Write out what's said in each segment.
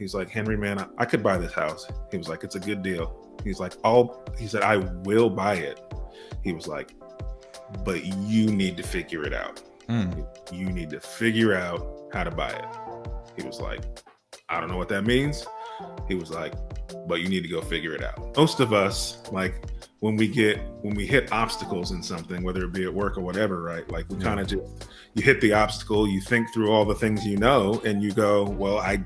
He's like, Henry, man, I could buy this house. He was like, it's a good deal. He's like, he said, I will buy it. He was like, but you need to figure it out. You need to figure out how to buy it. He was like, I don't know what that means. He was like, but you need to go figure it out. Most of us, like when we hit obstacles in something, whether it be at work or whatever, right? Like we kind of you hit the obstacle, you think through all the things you know, and you go, well, I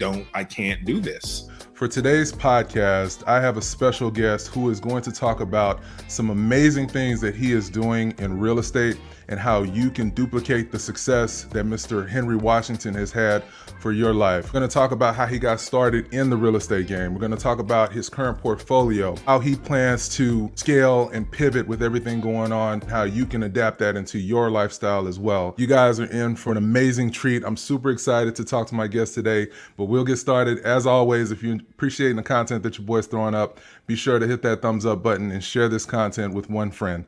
can't do this. For today's podcast, I have a special guest who is going to talk about some amazing things that he is doing in real estate and how you can duplicate the success that Mr. Henry Washington has had for your life. We're going to talk about how he got started in the real estate game. We're going to talk about his current portfolio, how he plans to scale and pivot with everything going on, how you can adapt that into your lifestyle as well. You guys are in for an amazing treat. I'm super excited to talk to my guest today, but we'll get started. As always, if you're appreciating the content that your boy's throwing up, be sure to hit that thumbs up button and share this content with one friend.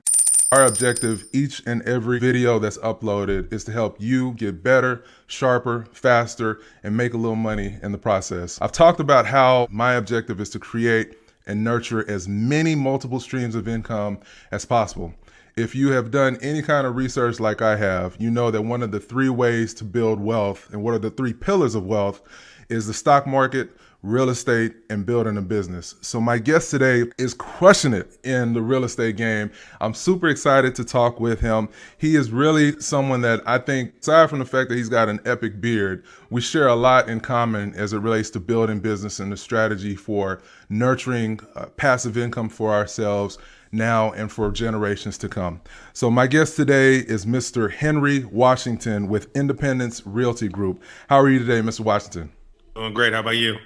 Our objective each and every video that's uploaded is to help you get better, sharper, faster, and make a little money in the process. I've talked about how my objective is to create and nurture as many multiple streams of income as possible. If you have done any kind of research like I have, you know that one of the 3 ways to build wealth and what are the 3 pillars of wealth is the stock market, real estate, and building a business. So my guest today is crushing it in the real estate game. I'm super excited to talk with him. He is really someone that I think, aside from the fact that he's got an epic beard, we share a lot in common as it relates to building business and the strategy for nurturing passive income for ourselves now and for generations to come. So my guest today is Mr. Henry Washington with Independence Realty Group. How are you today, Mr. Washington? Doing great. How about you?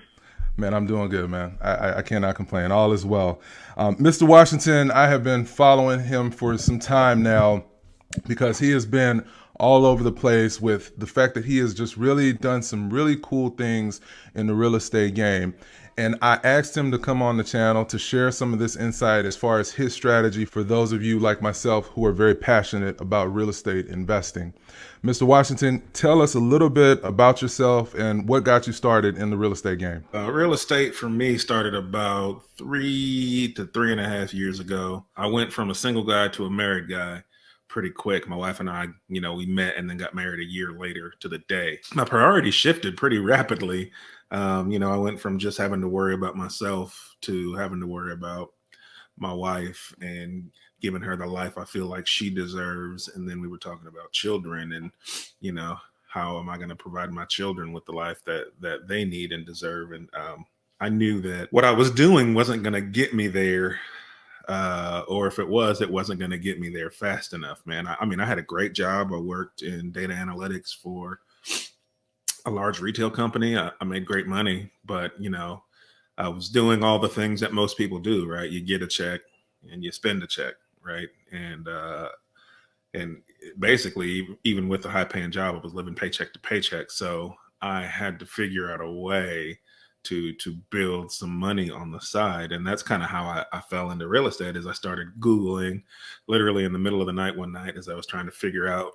Man, I'm doing good, man. I cannot complain. All is well. Mr. Washington, I have been following him for some time now because he has been all over the place with the fact that he has just really done some really cool things in the real estate game. And I asked him to come on the channel to share some of this insight as far as his strategy for those of you like myself who are very passionate about real estate investing. Mr. Washington, tell us a little bit about yourself and what got you started in the real estate game. Real estate for me started about 3 to 3.5 years ago. I went from a single guy to a married guy pretty quick. My wife and I, we met and then got married a year later to the day. My priorities shifted pretty rapidly. I went from just having to worry about myself to having to worry about my wife and giving her the life I feel like she deserves. And then we were talking about children and, how am I going to provide my children with the life that they need and deserve? And I knew that what I was doing wasn't going to get me there. Or if it wasn't going to get me there fast enough, man. I had a great job. I worked in data analytics for a large retail company. I made great money, but I was doing all the things that most people do, right? You get a check and you spend a check, right? And basically, even with a high paying job, I was living paycheck to paycheck. So I had to figure out a way to build some money on the side. And that's kind of how I fell into real estate. As I started Googling literally in the middle of the night one night, as I was trying to figure out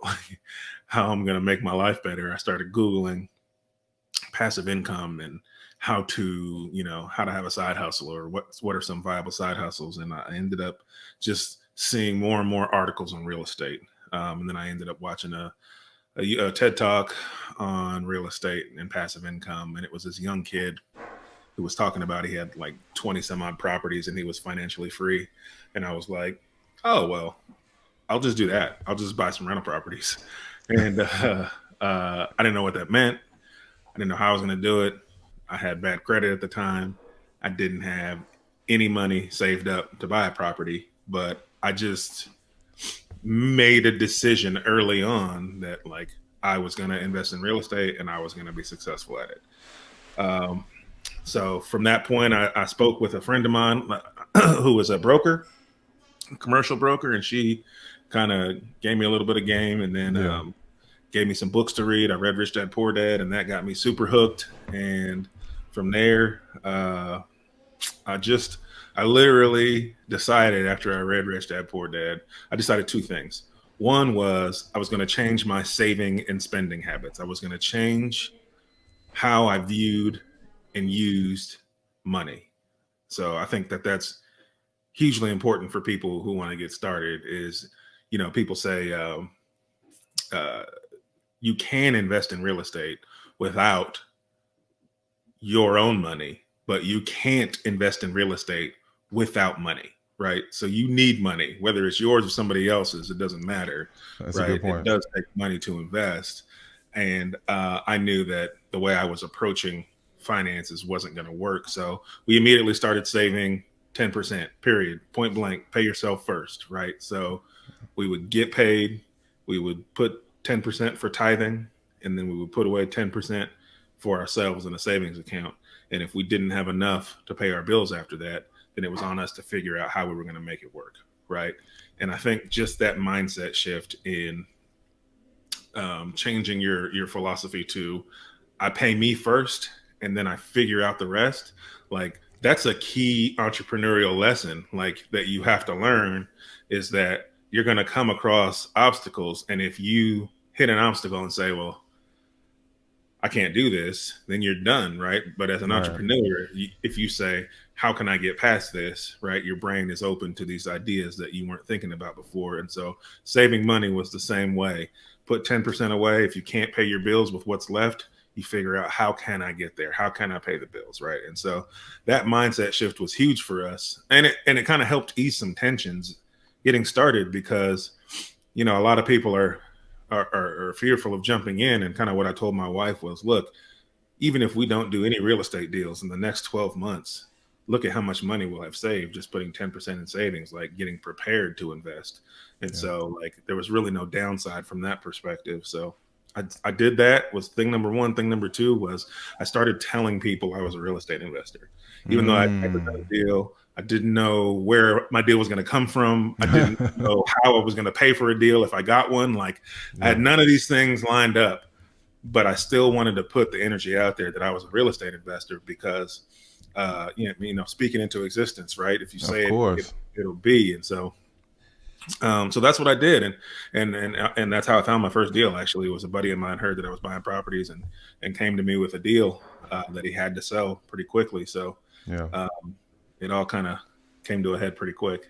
how I'm going to make my life better. I started Googling passive income and how to have a side hustle or what are some viable side hustles. And I ended up just seeing more and more articles on real estate. And then I ended up watching a TED Talk on real estate and passive income. And it was this young kid who was talking about he had like 20 some odd properties and he was financially free. And I was like, oh, well, I'll just do that. I'll just buy some rental properties. And I didn't know what that meant. I didn't know how I was going to do it. I had bad credit at the time. I didn't have any money saved up to buy a property, but I just made a decision early on that like I was going to invest in real estate and I was going to be successful at it. So from that point, I spoke with a friend of mine who was a broker, a commercial broker, and she kind of gave me a little bit of game and then gave me some books to read. I read Rich Dad Poor Dad, and that got me super hooked. And from there, I literally decided after I read Rich Dad Poor Dad, I decided 2 things. One was I was going to change my saving and spending habits. I was going to change how I viewed and used money. So I think that that's hugely important for people who want to get started. Is, people say uh, you can invest in real estate without your own money, but you can't invest in real estate without money, right? So you need money, whether it's yours or somebody else's, it doesn't matter, That's a right? good point. It does take money to invest. And I knew that the way I was approaching finances wasn't going to work. So we immediately started saving 10%, period, point blank, pay yourself first, right? So we would get paid, we would put 10% for tithing, and then we would put away 10% for ourselves in a savings account. And if we didn't have enough to pay our bills after that, then it was on us to figure out how we were going to make it work, right? And I think just that mindset shift in changing your philosophy to, I pay me first and then I figure out the rest, like that's a key entrepreneurial lesson, like that you have to learn, is that you're going to come across obstacles. And if you hit an obstacle and say, well, I can't do this, then you're done, right? But as an entrepreneur, if you say, how can I get past this, right? Your brain is open to these ideas that you weren't thinking about before. And so saving money was the same way. Put 10% away. If you can't pay your bills with what's left, you figure out, how can I get there? How can I pay the bills, right? And so that mindset shift was huge for us. And it kind of helped ease some tensions getting started, because, a lot of people are fearful of jumping in. And kind of what I told my wife was, look, even if we don't do any real estate deals in the next 12 months, look at how much money we'll have saved just putting 10% in savings, like getting prepared to invest. And so like there was really no downside from that perspective. So I did that, was thing number one. Thing number two was I started telling people I was a real estate investor, even though I'd never done a deal. I didn't know where my deal was going to come from. I didn't know how I was going to pay for a deal if I got one. Like I had none of these things lined up, but I still wanted to put the energy out there that I was a real estate investor, because, speaking into existence, right? If you say it, it'll be. And so that's what I did. And that's how I found my first deal. Actually, it was a buddy of mine heard that I was buying properties and came to me with a deal that he had to sell pretty quickly. So it all kind of came to a head pretty quick.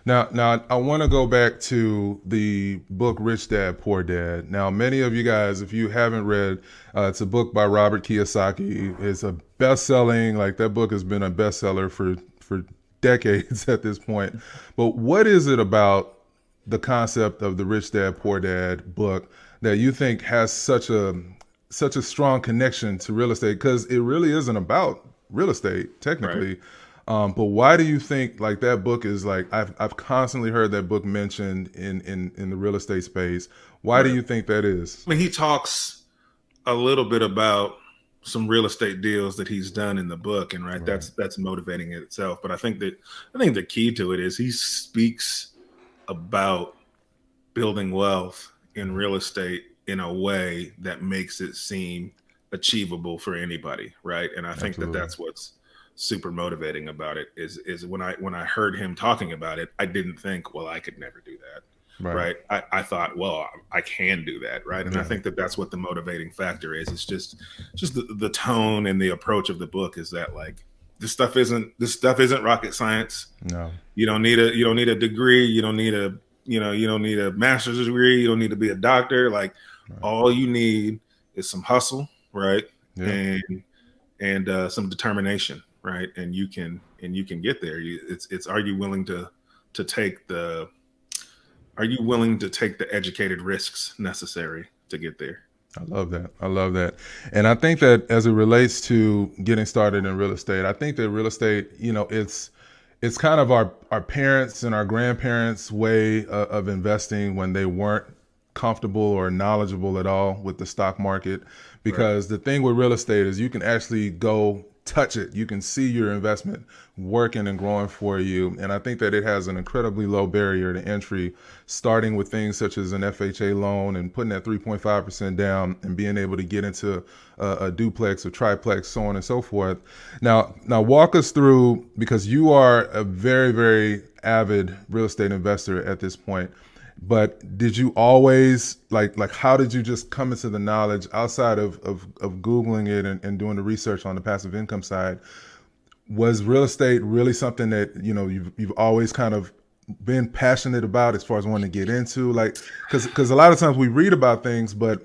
Now I want to go back to the book Rich Dad Poor Dad. Now, many of you guys, if you haven't read, it's a book by Robert Kiyosaki. It's a best-selling, like that book has been a bestseller for decades at this point. But what is it about the concept of the Rich Dad Poor Dad book that you think has such a strong connection to real estate? Because it really isn't about real estate technically. Right. But why do you think like that book is like, I've constantly heard that book mentioned in the real estate space. Why do you think that is? I mean, he talks a little bit about some real estate deals that he's done in the book, and that's motivating in itself. But I think the key to it is he speaks about building wealth in real estate in a way that makes it seem achievable for anybody, right? And I think that that's what's super motivating about it is when I heard him talking about it, I didn't think, well, I could never do that. Right. I thought, well, I can do that. Right. And I think that that's what the motivating factor is. It's just the tone and the approach of the book is that like, this stuff isn't rocket science. No, you don't need a degree. You don't need a master's degree. You don't need to be a doctor. Like all you need is some hustle. Right. Yeah. And some determination. Right. And you can get there. It's are you willing to take the educated risks necessary to get there? I love that. And I think that as it relates to getting started in real estate, I think that real estate, it's kind of our parents and our grandparents' way of investing when they weren't comfortable or knowledgeable at all with the stock market. Because the thing with real estate is you can actually go touch it. You can see your investment working and growing for you. And I think that it has an incredibly low barrier to entry, starting with things such as an FHA loan and putting that 3.5% down and being able to get into a duplex or triplex, so on and so forth. Now walk us through, because you are a very, very avid real estate investor at this point. But did you always like how did you just come into the knowledge outside of Googling it and doing the research on the passive income side? Was real estate really something that, you've always kind of been passionate about as far as wanting to get into? Like, because a lot of times we read about things, but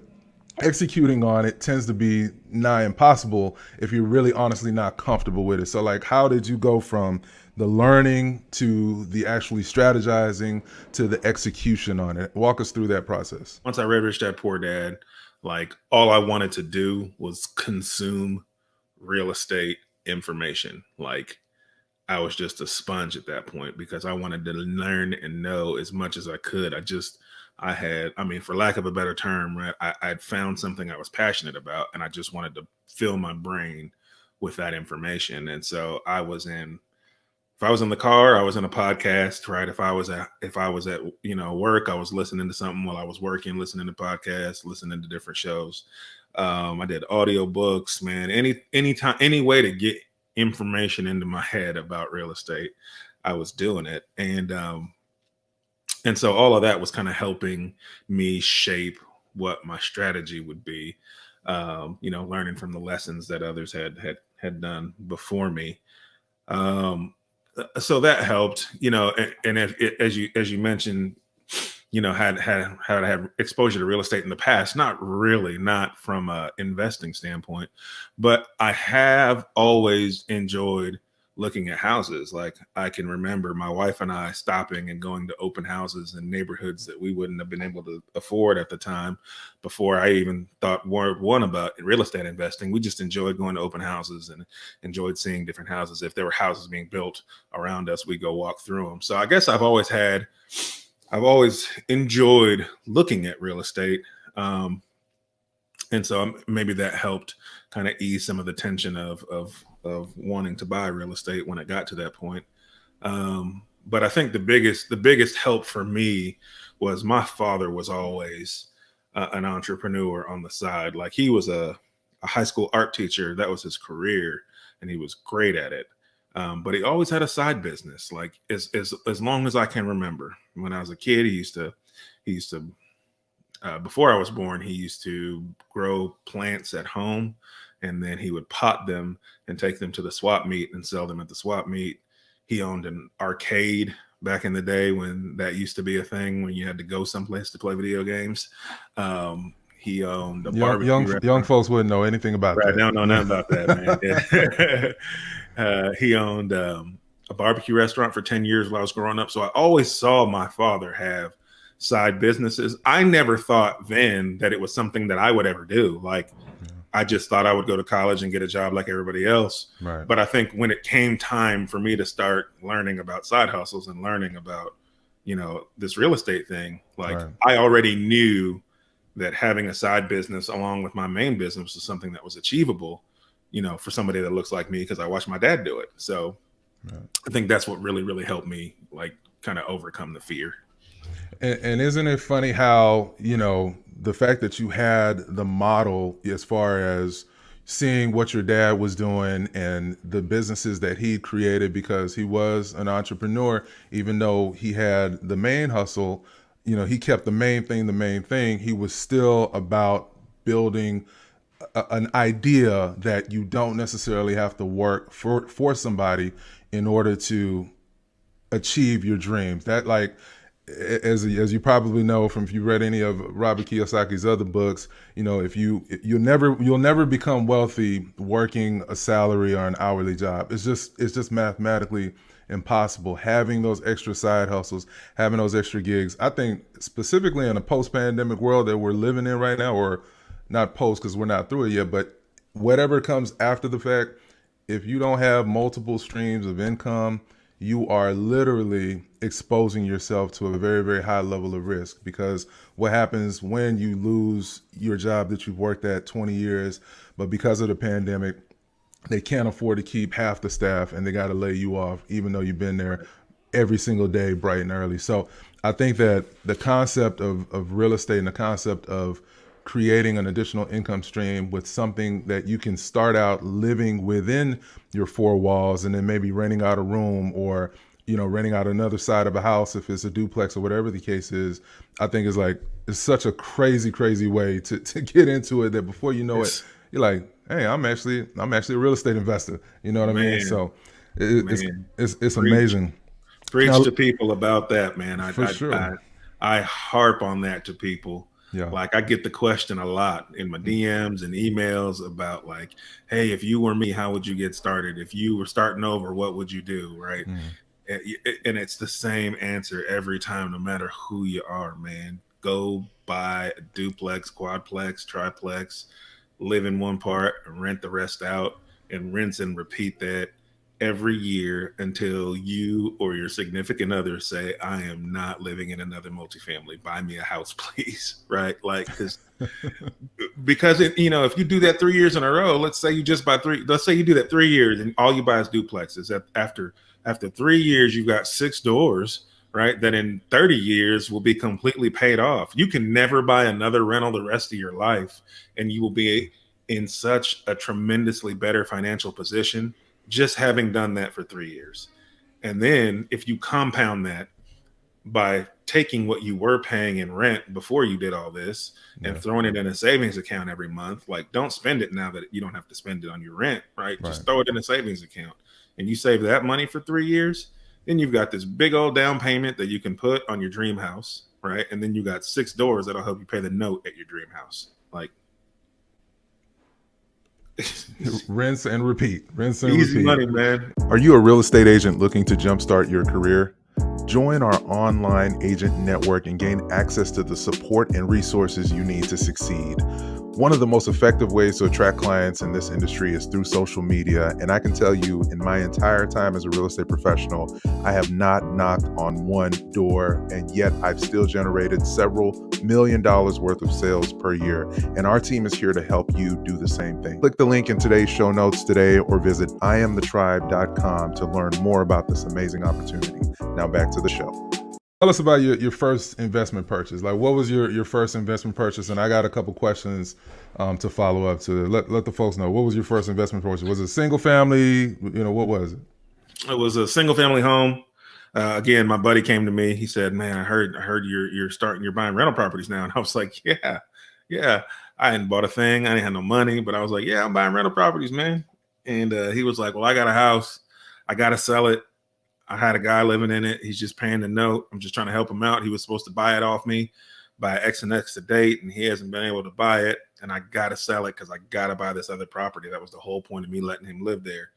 executing on it tends to be nigh impossible if you're really honestly not comfortable with it. So like, how did you go from the learning to the actually strategizing to the execution on it? Walk us through that process. Once I read Rich Dad Poor Dad, like all I wanted to do was consume real estate information. Like I was just a sponge at that point because I wanted to learn and know as much as I could. I mean, for lack of a better term, right, I'd found something I was passionate about, and I just wanted to fill my brain with that information. And so if I was in the car, I was in a podcast, right? If I was at work, I was listening to something while I was working, listening to podcasts, listening to different shows. I did audio books, man. Any way to get information into my head about real estate, I was doing it. And so all of that was kind of helping me shape what my strategy would be. Learning from the lessons that others had done before me. So that helped, and as you mentioned, had exposure to real estate in the past. Not from a investing standpoint, but I have always enjoyed looking at houses. Like I can remember my wife and I stopping and going to open houses in neighborhoods that we wouldn't have been able to afford at the time. Before I even thought one about real estate investing, we just enjoyed going to open houses and enjoyed seeing different houses. If there were houses being built around us, we go walk through them. So I guess I've always enjoyed looking at real estate. And so maybe that helped kind of ease some of the tension of wanting to buy real estate when it got to that point. But I think the biggest help for me was my father was always an entrepreneur on the side. Like he was a high school art teacher. That was his career, and he was great at it. But he always had a side business. Like as long as I can remember, when I was a kid, he used to before I was born, he used to grow plants at home, and then he would pot them and take them to the swap meet and sell them at the swap meet. He owned an arcade back in the day when that used to be a thing, when you had to go someplace to play video games. He owned a barbecue. Young folks wouldn't know anything about that. Right, don't know nothing about that, man. He owned a barbecue restaurant for 10 years while I was growing up. So I always saw my father have side businesses. I never thought then that it was something that I would ever do. Like, I just thought I would go to college and get a job like everybody else. right. But I think when it came time for me to start learning about side hustles and learning about, this real estate thing, like Right. I already knew that having a side business along with my main business was something that was achievable, for somebody that looks like me, because I watched my dad do it. So Right. I think that's what really, really helped me, like, kind of overcome the fear. And isn't it funny how, the fact that you had the model as far as seeing what your dad was doing and the businesses that he created, because he was an entrepreneur, even though he had the main hustle, he kept the main thing. He was still about building an idea that you don't necessarily have to work for somebody in order to achieve your dreams. That, like, as you probably know from if you read any of Robert Kiyosaki's other books, if you'll never become wealthy working a salary or an hourly job. It's just mathematically impossible. Having those extra side hustles, having those extra gigs. I think specifically in a post-pandemic world that we're living in right now, or not post because we're not through it yet, but whatever comes after the fact, if you don't have multiple streams of income, you are literally exposing yourself to a very, very high level of risk. Because what happens when you lose your job that you've worked at 20 years, but because of the pandemic, they can't afford to keep half the staff and they got to lay you off, even though you've been there every single day, bright and early. So I think that the concept of real estate and the concept of creating an additional income stream with something that you can start out living within your four walls and then maybe renting out a room or renting out another side of a house, if it's a duplex or whatever the case is, I think is like, it's such a crazy way to get into it that before you know it, It's, you're like, hey, I'm actually a real estate investor. You know what I mean? man, So it's man, it's preach. amazing. Preach Now, to people about that, man. for sure. I harp on that to people. Yeah. Like I get the question a lot in my DMs and emails about like, hey, if you were me, how would you get started? If you were starting over, what would you do? Right. Mm. And it's the same answer every time, no matter who you are, man. Go buy a duplex, quadplex, triplex, live in one part, and rent the rest out, and rinse and repeat that every year until you or your significant other say, I am not living in another multifamily. Buy me a house, please. Right. Like, because if you do that 3 years in a row, let's say you just buy three, let's say you do that 3 years and all you buy is duplexes. That after 3 years, you've got 6 doors, right? That in 30 years will be completely paid off. You can never buy another rental the rest of your life, and you will be in such a tremendously better financial position just having done that for 3 years. And then if you compound that by taking what you were paying in rent before you did all this and Yeah. throwing it in a savings account every month, like don't spend it now that you don't have to spend it on your rent, right? Right. Just throw it in a savings account and you save that money for 3 years. Then you've got this big old down payment that you can put on your dream house, right? And then you got 6 doors that'll help you pay the note at your dream house. Like, Rinse and repeat. Rinse and easy repeat. money, man. Are you a real estate agent looking to jumpstart your career? Join our online agent network and gain access to the support and resources you need to succeed. One of the most effective ways to attract clients in this industry is through social media. And I can tell you, in my entire time as a real estate professional, I have not knocked on one door, and yet I've still generated several $1 million worth of sales per year. And our team is here to help you do the same thing. Click the link in today's show notes today or visit IamTheTribe.com to learn more about this amazing opportunity. Now back to the show. Tell us about your first investment purchase. Like, what was your first investment purchase? And I got a couple questions to follow up to. Let the folks know. What was your first investment purchase? Was it single family? What was it? It was a single family home. Again, my buddy came to me. He said, "Man, I heard you're buying rental properties now." And I was like, "Yeah." I hadn't bought a thing. I didn't have no money, but I was like, "Yeah, I'm buying rental properties, man." And he was like, "Well, I got a house. I got to sell it. I had a guy living in it. He's just paying the note. I'm just trying to help him out. He was supposed to buy it off me by X and X date, and he hasn't been able to buy it. And I got to sell it because I got to buy this other property. That was the whole point of me letting him live there.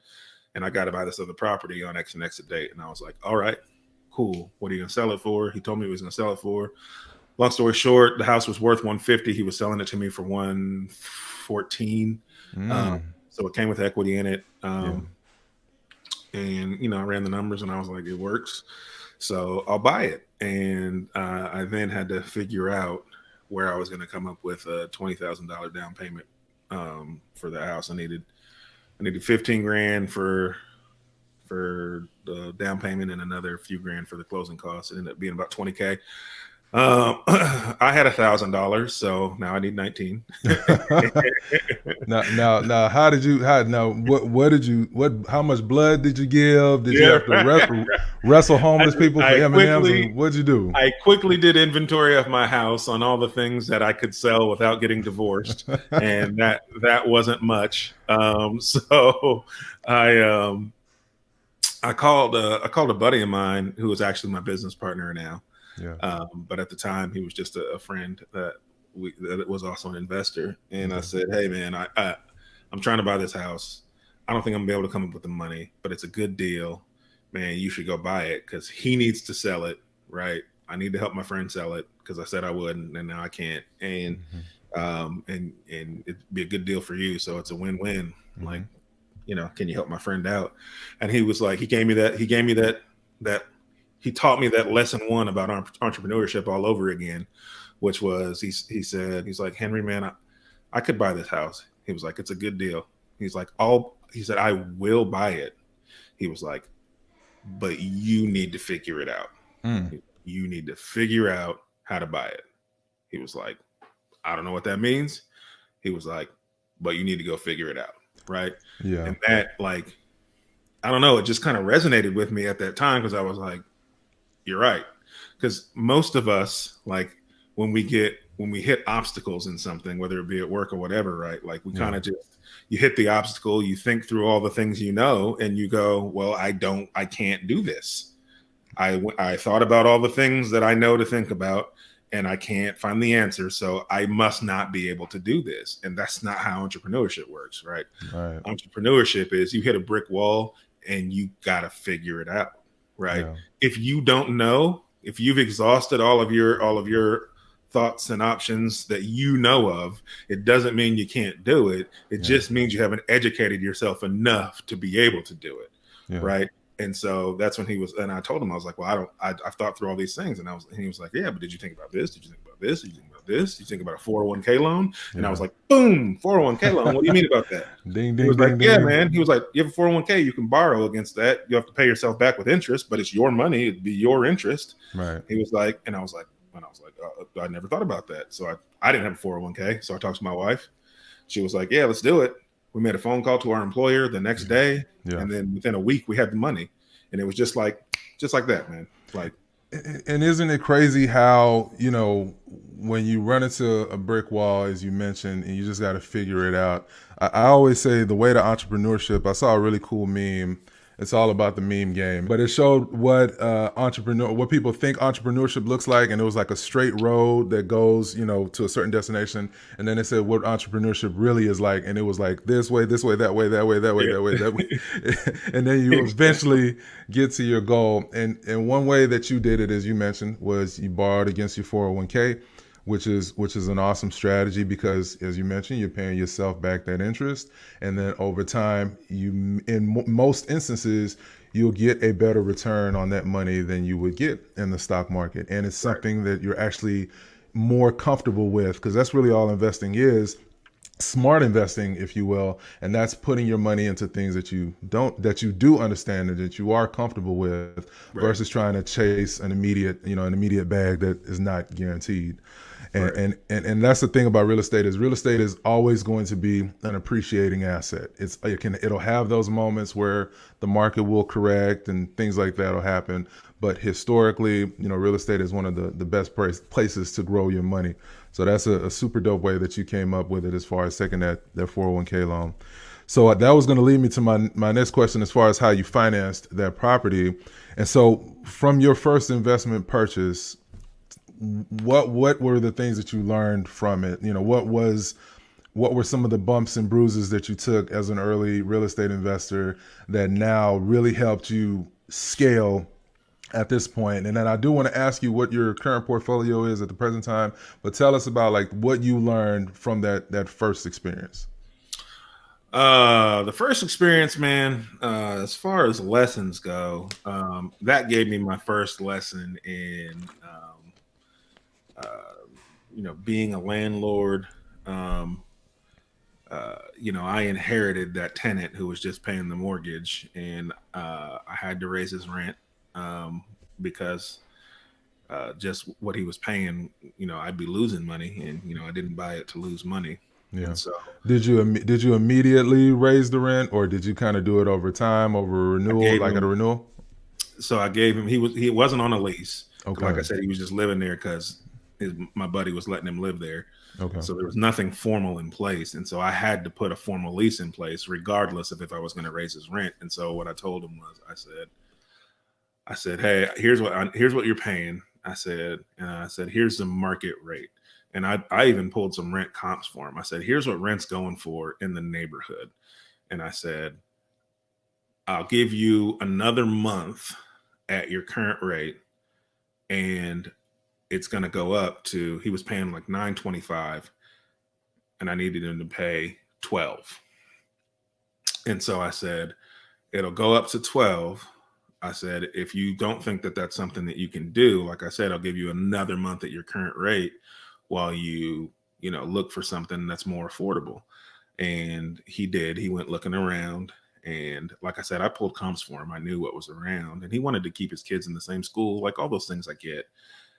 And I got to buy this other property on X and X date." And I was like, "All right, cool. What are you going to sell it for?" He told me he was going to sell it for. Long story short, the house was worth 150. He was selling it to me for 114. So it came with equity in it. And I ran the numbers and I was like, it works, so I'll buy it. And I then had to figure out where I was going to come up with a $20,000 down payment for the house. I needed 15 grand for the down payment and another few grand for the closing costs. It ended up being about 20K. I had $1,000, so now I need 19. Now, how much blood did you give? Did you have to wrestle homeless people for M&Ms? What'd you do? I quickly did inventory of my house on all the things that I could sell without getting divorced, and that wasn't much. So I called a buddy of mine who was actually my business partner now. Yeah. But at the time, he was just a friend that was also an investor. And I said, "Hey, man, I'm trying to buy this house. I don't think I'm gonna be able to come up with the money, but it's a good deal, man. You should go buy it because he needs to sell it, right? I need to help my friend sell it because I said I would, and now I can't. And and it'd be a good deal for you, so it's a win-win. Like, can you help my friend out?" And he was like, he taught me that lesson one about entrepreneurship all over again, which was he's like, "Henry, man, I could buy this house." He was like, "It's a good deal." He's like, he said, "I will buy it." He was like, "But you need to figure it out. You need to figure out how to buy it." He was like, "I don't know what that means." He was like, "But you need to go figure it out." Right. Yeah. And that, like, I don't know, it just kind of resonated with me at that time because I was like, you're right. Because most of us, like when we hit obstacles in something, whether it be at work or whatever, right? Like we kind of just, you hit the obstacle, you think through all the things you know, and you go, well, I can't do this. I thought about all the things that I know to think about, and I can't find the answer. So I must not be able to do this. And that's not how entrepreneurship works, right? Right. Entrepreneurship is you hit a brick wall and you got to figure it out, right? Yeah. If you don't know, if you've exhausted all of your thoughts and options that you know of, it doesn't mean you can't do it. It just means you haven't educated yourself enough to be able to do it, Yeah. right? And so that's when and I told him, I was like, well, I've thought through all these things. And he was like, yeah, but did you think about this? Did you think about this? Did you think about this? Did you think about a 401k loan? And I was like, boom, 401k loan. What do you mean about that? Ding, He ding, was like, ding, yeah, ding. man. He was like, you have a 401k, you can borrow against that. You have to pay yourself back with interest, but it's your money. It'd be your interest. Right. He was like, and I was like, I never thought about that. So I didn't have a 401k. So I talked to my wife. She was like, yeah, let's do it. We made a phone call to our employer the next day. Yeah. And then within a week we had the money. And it was just like that, man. Like, and isn't it crazy how, you know, when you run into a brick wall, as you mentioned, and you just got to figure it out. I always say the way to entrepreneurship, I saw a really cool meme. It's all about the meme game, but it showed what what people think entrepreneurship looks like, and it was like a straight road that goes, you know, to a certain destination, and then it said what entrepreneurship really is like, and it was like this way, that way, that way, that way, that way, and then you eventually get to your goal. And one way that you did it, as you mentioned, was you borrowed against your 401k. Which is an awesome strategy because, as you mentioned, you're paying yourself back that interest, and then over time, most instances, you'll get a better return on that money than you would get in the stock market, and it's something that you're actually more comfortable with, because that's really all investing is. Smart investing, if you will, and that's putting your money into things that you do understand and that you are comfortable with, versus trying to chase an immediate bag that is not guaranteed. And that's the thing about real estate is always going to be an appreciating asset. It'll have those moments where the market will correct and things like that will happen. But historically, you know, real estate is one of the best places to grow your money. So that's a super dope way that you came up with it as far as taking that 401k loan. So that was going to lead me to my next question as far as how you financed that property. And so from your first investment purchase, what were the things that you learned from it? You know, what were some of the bumps and bruises that you took as an early real estate investor that now really helped you scale at this point? And then I do want to ask you what your current portfolio is at the present time, but tell us about like what you learned from that first experience. The first experience, man, as far as lessons go, that gave me my first lesson in being a landlord. I inherited that tenant who was just paying the mortgage, and I had to raise his rent because just what he was paying, I'd be losing money, and I didn't buy it to lose money. Yeah. And so did you immediately raise the rent, or did you kind of do it over time, over a renewal, at a renewal? So I gave him. He wasn't on a lease. Okay. Like I said, he was just living there because my buddy was letting him live there. Okay. So there was nothing formal in place, and so I had to put a formal lease in place, regardless of if I was going to raise his rent. And so what I told him was, I said, hey, here's what you're paying. I said, here's the market rate. And I even pulled some rent comps for him. I said, here's what rent's going for in the neighborhood. And I said, I'll give you another month at your current rate, and it's going to go up to, he was paying like $9.25, and I needed him to pay $12. And so I said, it'll go up to $12. I said, if you don't think that that's something that you can do, like I said, I'll give you another month at your current rate while you look for something that's more affordable. And he did. He went looking around, and like I said, I pulled comps for him. I knew what was around, and he wanted to keep his kids in the same school, like all those things I get.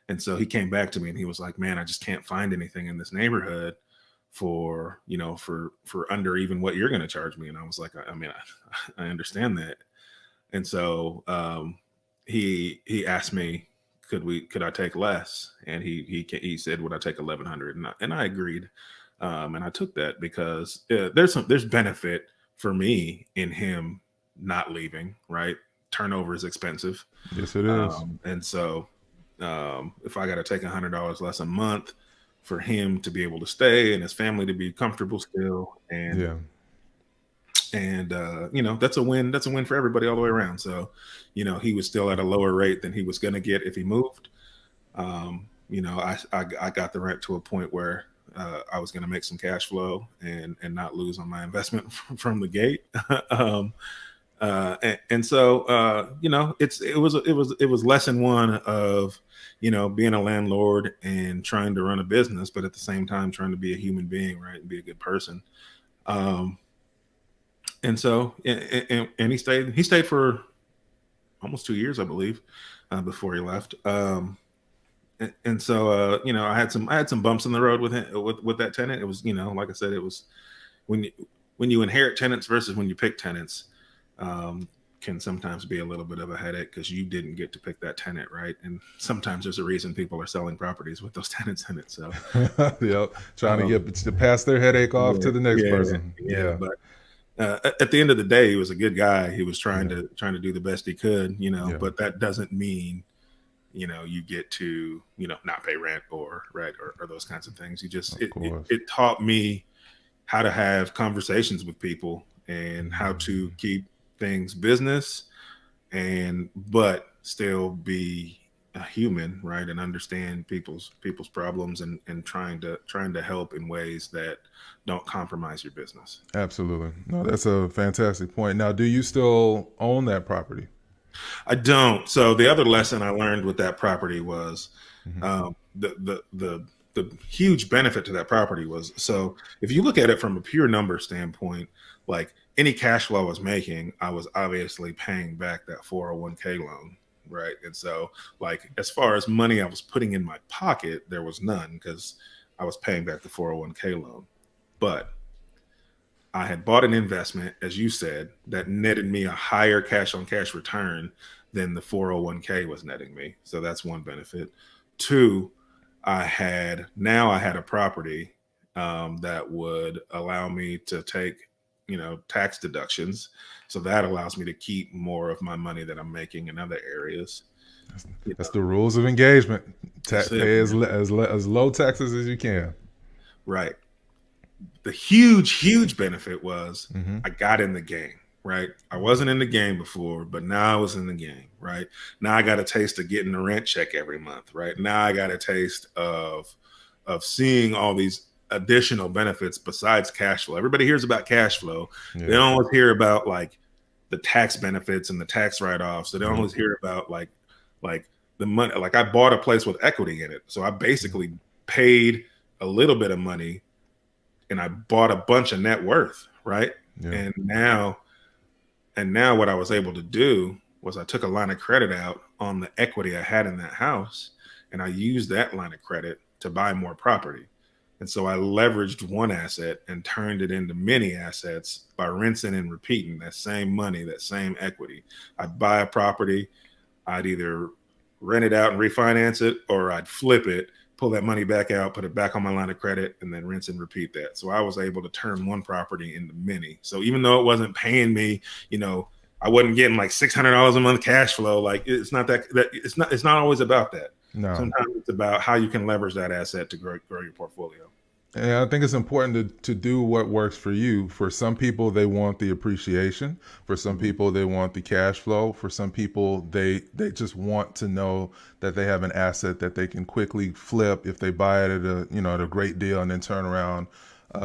And so he came back to me and he was like, man, I just can't find anything in this neighborhood for under even what you're going to charge me. And I was like, I understand that. And so he asked me, could I take less? And he said, would I take 1,100? And I agreed. And I took that because there's benefit for me in him not leaving, right? Turnover is expensive. Yes, it is. And so if I got to take $100 less a month for him to be able to stay and his family to be comfortable still, Yeah. and that's a win. That's a win for everybody all the way around. So, he was still at a lower rate than he was going to get if he moved. I got the rent to a point where I was going to make some cash flow and not lose on my investment from the gate. And so it was lesson one of being a landlord and trying to run a business, but at the same time trying to be a human being, right, and be a good person. And so and he stayed for almost 2 years, I believe, before he left. And so I had some bumps in the road with him, with that tenant. It was, like I said, it was when you inherit tenants versus when you pick tenants, can sometimes be a little bit of a headache because you didn't get to pick that tenant, right? And sometimes there's a reason people are selling properties with those tenants in it. So yep, trying to get to pass their headache off to the next person. Yeah. But at the end of the day, he was a good guy. He was trying to do the best he could, but that doesn't mean you get to not pay rent or those kinds of things. It taught me how to have conversations with people and how to keep things business but still be a human, right, and understand people's problems and trying to help in ways that don't compromise your business. Absolutely. No, that's a fantastic point. Now, do you still own that property? I don't. So the other lesson I learned with that property was the huge benefit to that property was, so if you look at it from a pure number standpoint, like any cash flow I was making, I was obviously paying back that 401k loan, right? And so, like, as far as money I was putting in my pocket, there was none because I was paying back the 401k loan. But I had bought an investment, as you said, that netted me a higher cash on cash return than the 401k was netting me. So that's one benefit. Two, I had a property that would allow me to take tax deductions. So that allows me to keep more of my money that I'm making in other areas. That's the rules of engagement. Pay as low taxes as you can. Right. The huge benefit was I got in the game, right? I wasn't in the game before, but now I was in the game, right? Now I got a taste of getting a rent check every month, right? Now I got a taste of seeing all these additional benefits besides cash flow. Everybody hears about cash flow. Yeah. They don't always hear about like the tax benefits and the tax write-offs. So they don't always hear about like the money. Like I bought a place with equity in it. So I basically paid a little bit of money and I bought a bunch of net worth, right? Yeah. And now what I was able to do was I took a line of credit out on the equity I had in that house, and I used that line of credit to buy more property. And so I leveraged one asset and turned it into many assets by rinsing and repeating that same money, that same equity. I'd buy a property, I'd either rent it out and refinance it, or I'd flip it, pull that money back out, put it back on my line of credit, and then rinse and repeat that. So I was able to turn one property into many. So even though it wasn't paying me, I wasn't getting like $600 a month cash flow. Like it's not always about that. No. Sometimes it's about how you can leverage that asset to grow your portfolio. And I think it's important to do what works for you. For some people, they want the appreciation. For some people, they want the cash flow. For some people, they just want to know that they have an asset that they can quickly flip if they buy it at a great deal and then turn around,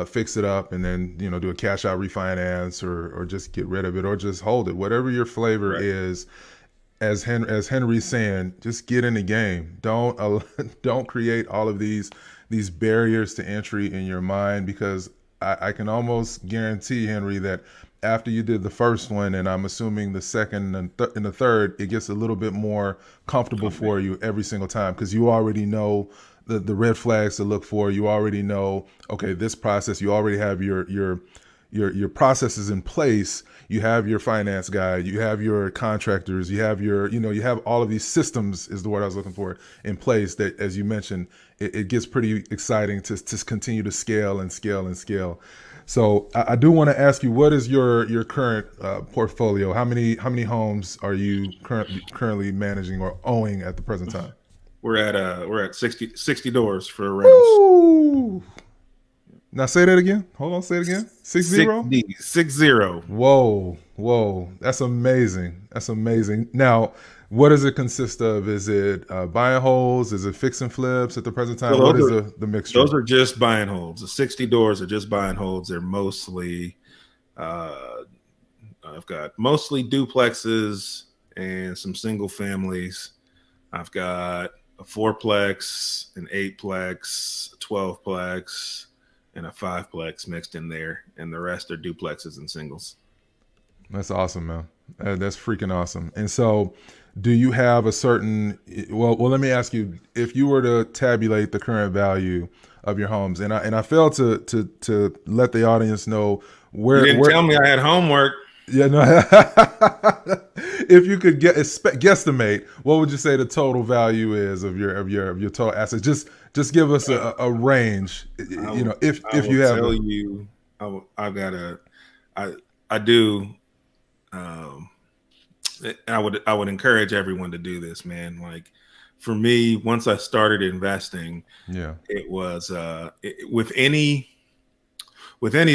fix it up, and then do a cash out refinance or just get rid of it or just hold it. Whatever your flavor is. As Henry's saying, just get in the game. Don't create all of these barriers to entry in your mind, because I can almost guarantee, Henry, that after you did the first one, and I'm assuming the second and the third, it gets a little bit more comfortable for you every single time, because you already know the red flags to look for. You already know, okay, this process. You already have your your processes in place. You have your finance guy, you have your contractors, you have your, you have all of these systems is the word I was looking for in place that, as you mentioned, it gets pretty exciting to continue to scale and scale and scale. So I do want to ask you, what is your current portfolio? How many homes are you currently managing or owning at the present time? We're at 60 doors for rentals. Woo! Now say that again. Hold on, say it again. 60? 60. Whoa. That's amazing. That's amazing. Now, what does it consist of? Is it buy and holds? Is it fix and flips at the present time? So What is the mixture? those are just buy and holds. The 60 doors are just buy and holds. They're mostly uh, I've got mostly duplexes and some single families. I've got a fourplex, an eightplex, a 12plex, and a fiveplex mixed in there, and the rest are duplexes and singles. That's awesome, man. That's freaking awesome. And so, do you have a certain? Well, let me ask you: if you were to tabulate the current value of your homes, and I failed to let the audience know You where didn't where tell me I had homework. yeah, no. If you could guesstimate, what would you say the total value is of your total assets? Just give us a range. If I will you have tell you, I've got I do. Um, I would encourage everyone to do this, man. Like for me, once I started investing, yeah, it was with any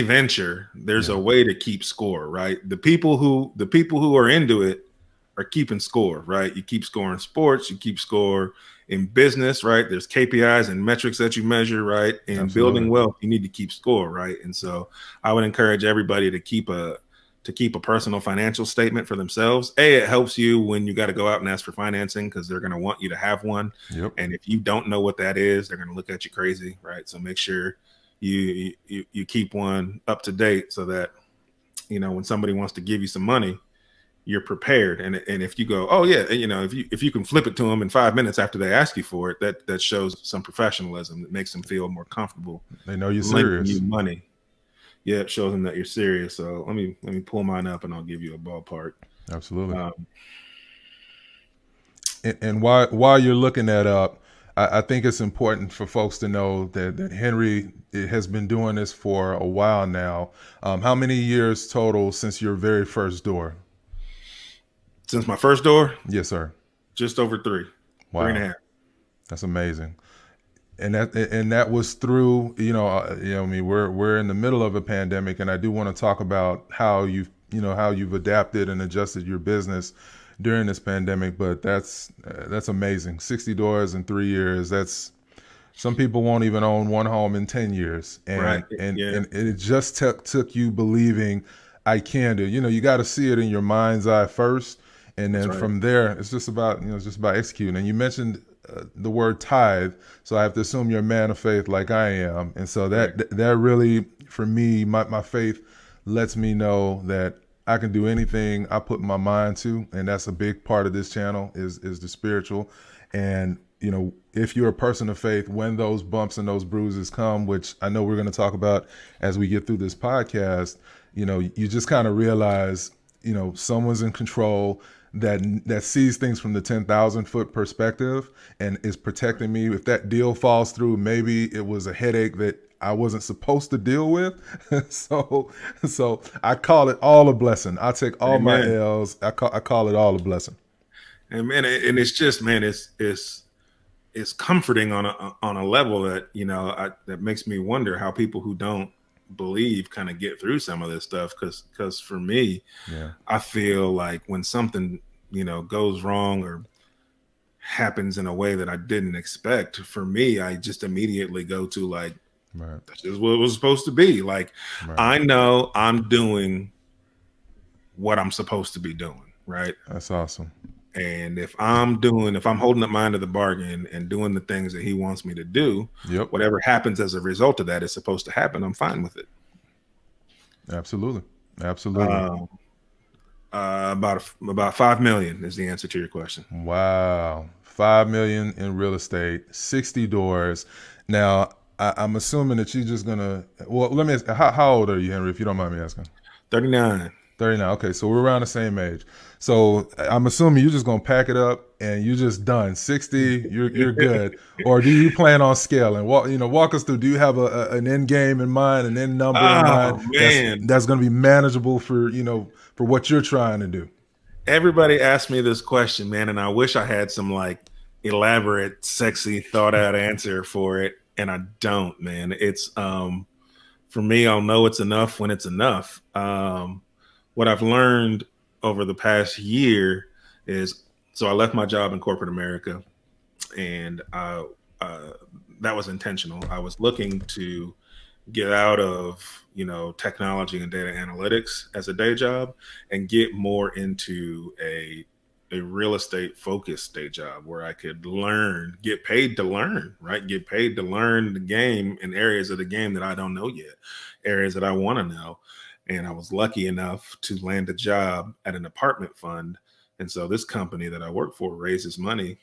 venture, there's yeah, a way to keep score, right? The people who are into it are keeping score, right? You keep score in sports, you keep score in business, right? There's KPIs and metrics that you measure, right? In absolutely. building wealth, you need to keep score, right? And so I would encourage everybody to keep a personal financial statement for themselves. It helps you when you got to go out and ask for financing because they're going to want you to have one. Yep. And if you don't know what that is, they're going to look at you crazy, right? So make sure you keep one up to date so that when somebody wants to give you some money, you're prepared. And if you go, oh yeah, if you can flip it to them in 5 minutes after they ask you for it, that shows some professionalism that makes them feel more comfortable They know you're lending you serious. money. Yeah, it shows them that you're serious. So let me pull mine up and I'll give you a ballpark. Absolutely. Um, And while you're looking that up, I think it's important for folks to know that Henry has been doing this for a while now. How many years total since your very first door? since my first door, Yes, sir. just over three and a Wow, half. that's amazing. And that was through I mean we're in the middle of a pandemic, and I do want to talk about how you've adapted and adjusted your business during this pandemic. But that's amazing. 60 doors in 3 years. That's some people won't even own one home in 10 years, Right. and Yeah, it just took you believing I can do. You got to see it in your mind's eye first, and that's then right. from there it's just about executing. And you mentioned the word tithe, so I have to assume you're a man of faith like I am, and so Right. that really, for me, my faith lets me know that I can do anything I put my mind to, and that's a big part of this channel is the spiritual. And if you're a person of faith, when those bumps and those bruises come, which I know we're going to talk about as we get through this podcast, you just kind of realize, someone's in control that sees things from the 10,000-foot perspective and is protecting me. If that deal falls through, maybe it was a headache that I wasn't supposed to deal with. so I call it all a blessing. I take all my Amen. L's. I call it all a blessing. And man, and it's just, man, it's comforting on a level that that makes me wonder how people who don't believe kind of get through some of this stuff. Because for me, Yeah. I feel like when something goes wrong or happens in a way that I didn't expect, for me, I just immediately go to like, Right. this is what it was supposed to be. Like, Right. I know I'm doing what I'm supposed to be doing, right? That's awesome. And if I'm holding up my end of the bargain and doing the things that he wants me to do, Yep. whatever happens as a result of that is supposed to happen. I'm fine with it. Absolutely. Absolutely. Um, about 5 million is the answer to your question. Wow. 5 million in real estate, 60 doors. Now, I'm assuming that you're just gonna. Well, let me ask. How old are you, Henry? If you don't mind me asking. 39. 39. Okay, so we're around the same age. So I'm assuming you're just gonna pack it up and you're just done. 60, you're good. Or do you plan on scaling? Walk us through. Do you have an end game in mind, an end number in mind Oh that's man. that's gonna be manageable for for what you're trying to do? Everybody asked me this question, man, and I wish I had some like elaborate, sexy, thought out answer for it. And I don't, man. It's for me, I'll know it's enough when it's enough. What I've learned over the past year is, so I left my job in corporate America, and uh, that was intentional. I was looking to get out of technology and data analytics as a day job and get more into a real estate focused day job where I could learn, get paid to learn, right? Get paid to learn the game in areas of the game that I don't know yet, areas that I want to know. And I was lucky enough to land a job at an apartment fund. And so this company that I work for raises money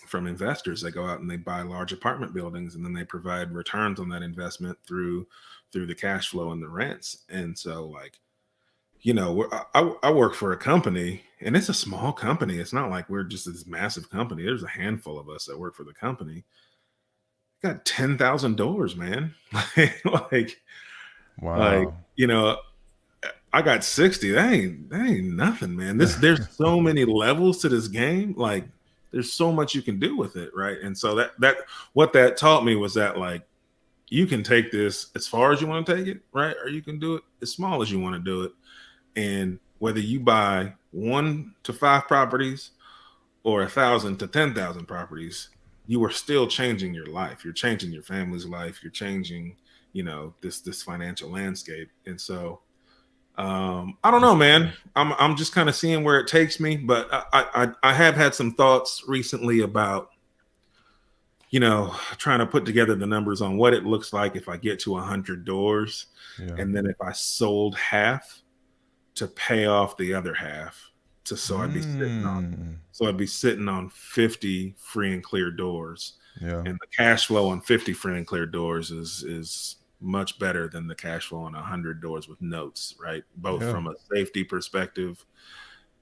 from investors. They go out and they buy large apartment buildings, and then they provide returns on that investment through the cash flow and the rents. And so, like, I work for a company, and it's a small company. It's not like we're just this massive company. There's a handful of us that work for the company. Got 10,000 doors, man. like, like Wow. you know, I got 60. That ain't nothing, man. There's so many levels to this game. Like, there's so much you can do with it, right? And so that what that taught me was that, like, you can take this as far as you want to take it, right? Or you can do it as small as you want to do it. And whether you buy 1 to 5 properties or 1,000 to 10,000 properties, you are still changing your life. You're changing your family's life. You're changing, this financial landscape. And so I don't know, man. I'm just kind of seeing where it takes me, but I have had some thoughts recently about trying to put together the numbers on what it looks like if I get to 100 doors, Yeah. and then if I sold half to pay off the other half, to Mm. so I'd be sitting on 50 free and clear doors, Yeah. and the cash flow on 50 free and clear doors is much better than the cash flow on 100 doors with notes, right? Both Yeah. from a safety perspective,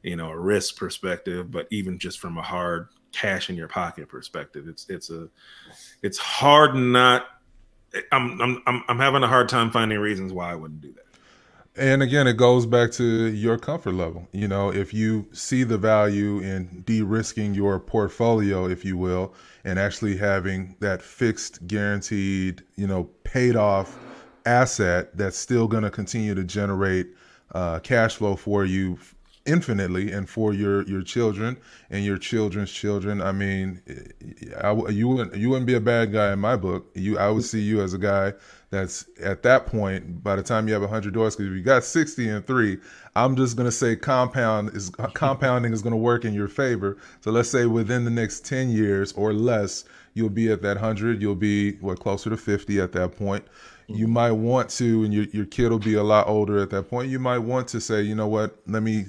a risk perspective, but even just from a hard cash in your pocket perspective. It's hard not. I'm having a hard time finding reasons why I wouldn't do that. And again, it goes back to your comfort level. If you see the value in de-risking your portfolio, if you will, and actually having that fixed, guaranteed, paid off asset that's still going to continue to generate cash flow for you infinitely and for your children and your children's children. I mean, you wouldn't be a bad guy in my book. I would see you as a guy that's at that point. By the time you have 100 doors, because if you got 60 and 3, I'm just gonna say compounding is gonna work in your favor. So let's say within the next 10 years or less, you'll be at that 100. You'll be closer to 50 at that point. You might want to, and your kid will be a lot older at that point. You might want to say, you know what, let me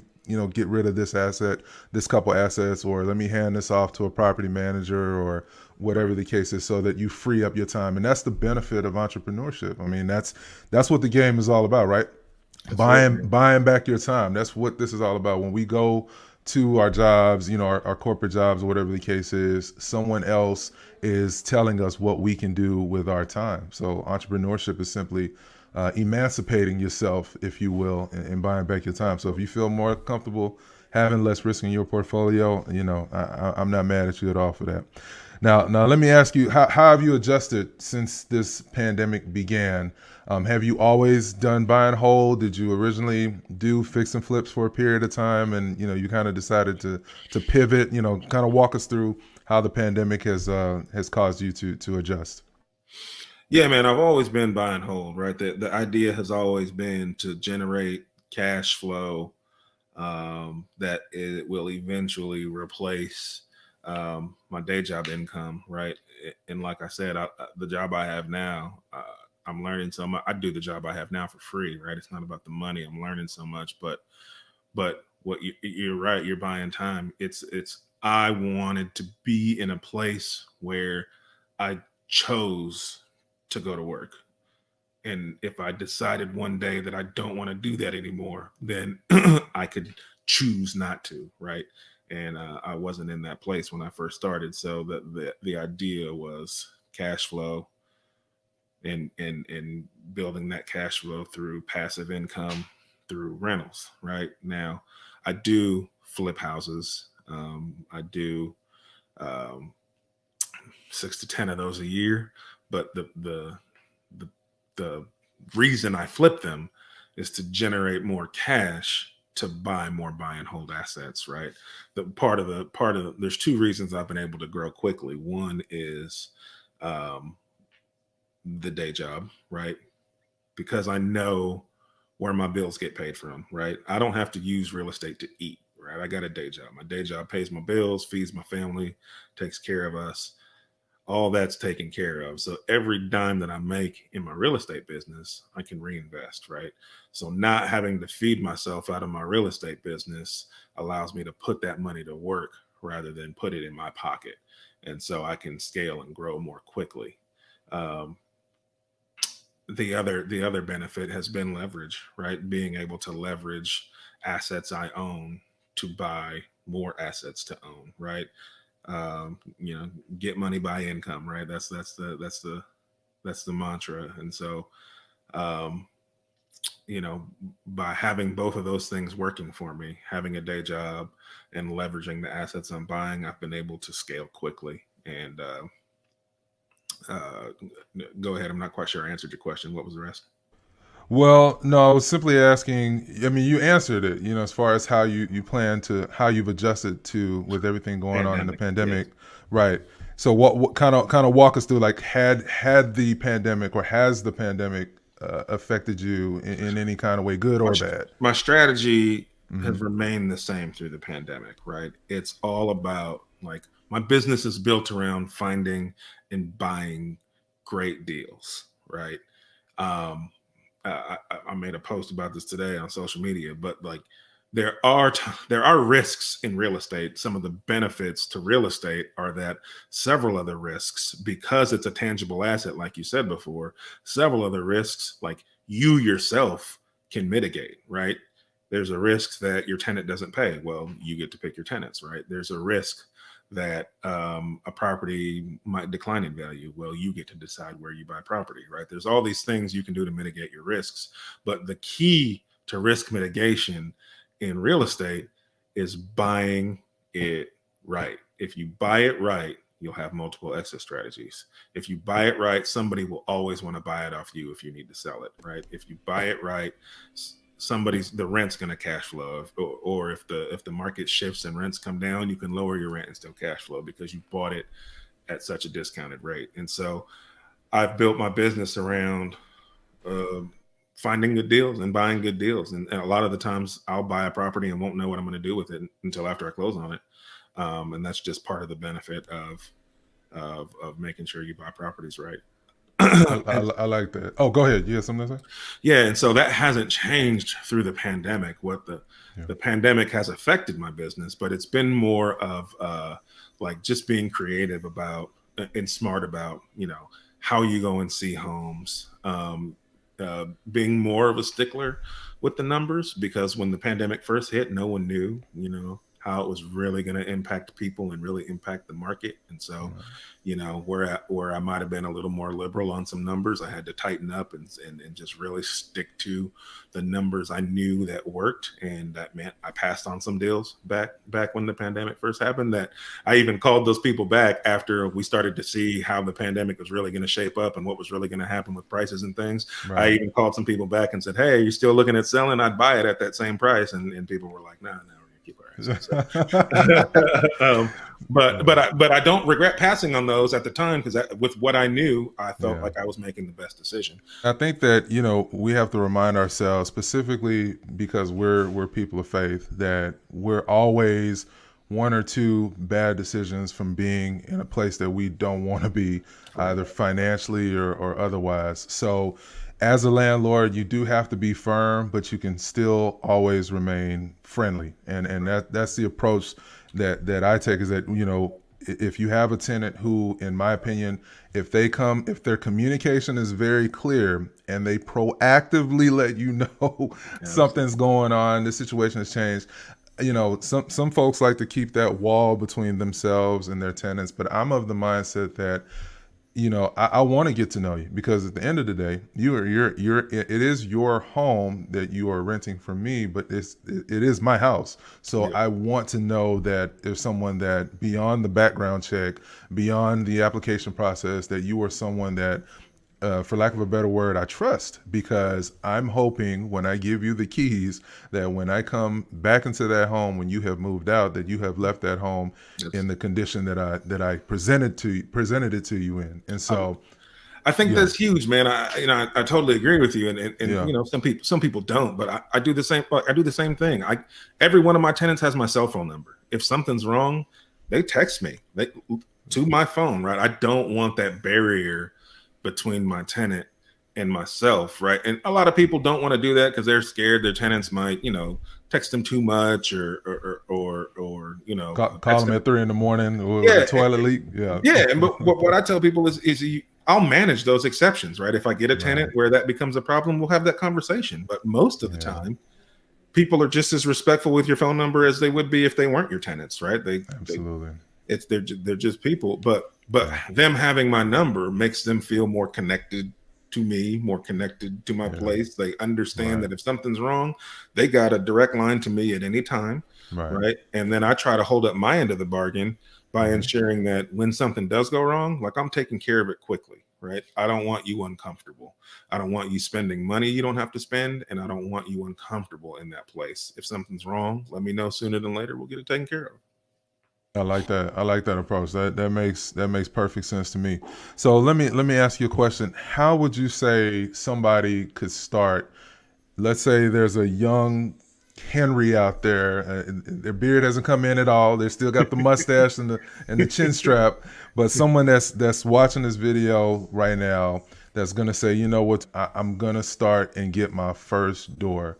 get rid of this asset, this couple assets, or let me hand this off to a property manager or whatever Right. the case is, so that you free up your time. And that's the benefit of entrepreneurship. I mean, that's what the game is all about, right? That's it, buying man. buying back your time. That's what this is all about. When we go to our jobs, our corporate jobs or whatever the case is, someone else is telling us what we can do with our time. So entrepreneurship is simply emancipating yourself, if you will, and buying back your time. So if you feel more comfortable having less risk in your portfolio, I'm not mad at you at all for that. Now, let me ask you, how have you adjusted since this pandemic began? Have you always done buy and hold? Did you originally do fix and flips for a period of time, and you kind of decided to pivot? Kind of walk us through how the pandemic has caused you to adjust. Yeah, man. I've always been buy and hold, right? The idea has always been to generate cash flow that it will eventually replace my day job income, right? And like I said, the job I have now, I'm learning so much. I do the job I have now for free, right? It's not about the money. I'm learning so much, but what you're right. You're buying time. I wanted to be in a place where I chose to go to work. And if I decided one day that I don't want to do that anymore, then I could choose not to, right? And I wasn't in that place when I first started. So the idea was cash flow, and building that cash flow through passive income through rentals. Right now, I do flip houses. I do um, 6 to 10 of those a year, but the the reason I flip them is to generate more cash to buy more buy and hold assets. Right. The part of there's two reasons I've been able to grow quickly. One is um, the day job, right? Because I know where my bills get paid from, right? I don't have to use real estate to eat, right? I got a day job. My day job pays my bills, feeds my family, takes care of us. All that's taken care of. So every dime that I make in my real estate business, I can reinvest, right? So not having to feed myself out of my real estate business allows me to put that money to work rather than put it in my pocket. And so I can scale and grow more quickly. Um, the other benefit has been leverage, right? Being able to leverage assets I own to buy more assets to own, right? Get money by income, right? That's the mantra. And so um, by having both of those things working for me, having a day job and leveraging the assets I'm buying, I've been able to scale quickly. And uh, go ahead. I'm not quite sure I answered your question. What was the rest? Well, no, I was simply asking. I mean, you answered it. As far as how you plan to how you've adjusted to with everything going on in the Pandemic. Yes. pandemic, right? So, what kind of walk us through? Like, had the pandemic or has the pandemic affected you in any kind of way, good my, or bad? my strategy Hmm. has remained the same through the pandemic, right? It's all about, like, my business is built around finding and buying great deals, right? Um, I made a post about this today on social media, but like there are risks in real estate. Some of the benefits to real estate are that several other risks, because it's a tangible asset, like you said before, several other risks, like you yourself can mitigate, right? There's a risk that your tenant doesn't pay. Well, you get to pick your tenants, right? There's a risk that a property might decline in value. Well, you get to decide where you buy property, right? There's all these things you can do to mitigate your risks. But the key to risk mitigation in real estate is buying it right. If you buy it right, you'll have multiple exit strategies. If you buy it right, somebody will always want to buy it off you if you need to sell it, right? If you buy it right, the rent's going to cash flow. Or if the market shifts and rents come down, you can lower your rent and still cash flow because you bought it at such a discounted rate. And so I've built my business around uh, finding good deals and buying good deals. And a lot of the times I'll buy a property and won't know what I'm going to do with it until after I close on it. And that's just part of the benefit of making sure you buy properties right. I like that. Oh, go ahead. You have something to say? Yeah, and so that hasn't changed through the pandemic. What the Yeah. the pandemic has affected my business, but it's been more of like just being creative about and smart about how you go and see homes. Being more of a stickler with the numbers, because when the pandemic first hit, no one knew how it was really going to impact people and really impact the market. And so Right. where I might have been a little more liberal on some numbers, I had to tighten up and just really stick to the numbers I knew that worked. And that meant I passed on some deals back when the pandemic first happened, that I even called those people back after we started to see how the pandemic was really going to shape up and what was really going to happen with prices and things. I Right. even called some people back and said, hey, are you still looking at selling? I'd buy it at that same price. And people were like, no, we're going to keep our assets. So um, but I don't regret passing on those at the time, because with what I knew, I felt Yeah. like I was making the best decision. I think that we have to remind ourselves, specifically because we're people of faith, that we're always one or two bad decisions from being in a place that we don't want to be, Right. either financially or otherwise. So as a landlord, you do have to be firm, but you can still always remain friendly. And that's the approach that I take, is that if you have a tenant who, in my opinion, if their communication is very clear and they proactively let you know something's going on, the situation has changed. Some folks like to keep that wall between themselves and their tenants, but I'm of the mindset that I want to get to know you, because at the end of the day, it is your home that you are renting from me, but it is my house. So Yeah. I want to know that there's someone that, beyond the background check, beyond the application process, that you are someone that, for lack of a better word, I trust, because I'm hoping when I give you the keys, that when I come back into that home, when you have moved out, that you have left that home Yes. in the condition that I presented it to you in. And so, I think yeah, that's huge, man. I totally agree with you, and yeah, some people don't, but I do the same. I do the same thing. Every one of my tenants has my cell phone number. If something's wrong, they text me to my phone. Right. I don't want that barrier between my tenant and myself. Right. And a lot of people don't want to do that because they're scared their tenants might text them too much or call text them them. at 3 a.m. with a Yeah, toilet leak. Yeah, yeah, and but what I tell people is I'll manage those exceptions, right? If I get a tenant right, where that becomes a problem, we'll have that conversation. But most of the yeah, time, people are just as respectful with your phone number as they would be if they weren't your tenants, right? They absolutely, they're just people. But yeah, them having my number makes them feel more connected to me, more connected to my yeah, place. They understand right, that if something's wrong, they got a direct line to me at any time, right, right? And then I try to hold up my end of the bargain by hmm, ensuring that when something does go wrong, like I'm taking care of it quickly, right? I don't want you uncomfortable. I don't want you spending money you don't have to spend, and I don't want you uncomfortable in that place. If something's wrong, let me know sooner than later. We'll get it taken care of. I like that. I like that approach. That makes perfect sense to me. So let me ask you a question. How would you say somebody could start? Let's say there's a young Henry out there. Their beard hasn't come in at all. They still got the mustache and the chin strap. But someone that's watching this video right now, that's gonna say, you know what, I'm gonna start and get my first door.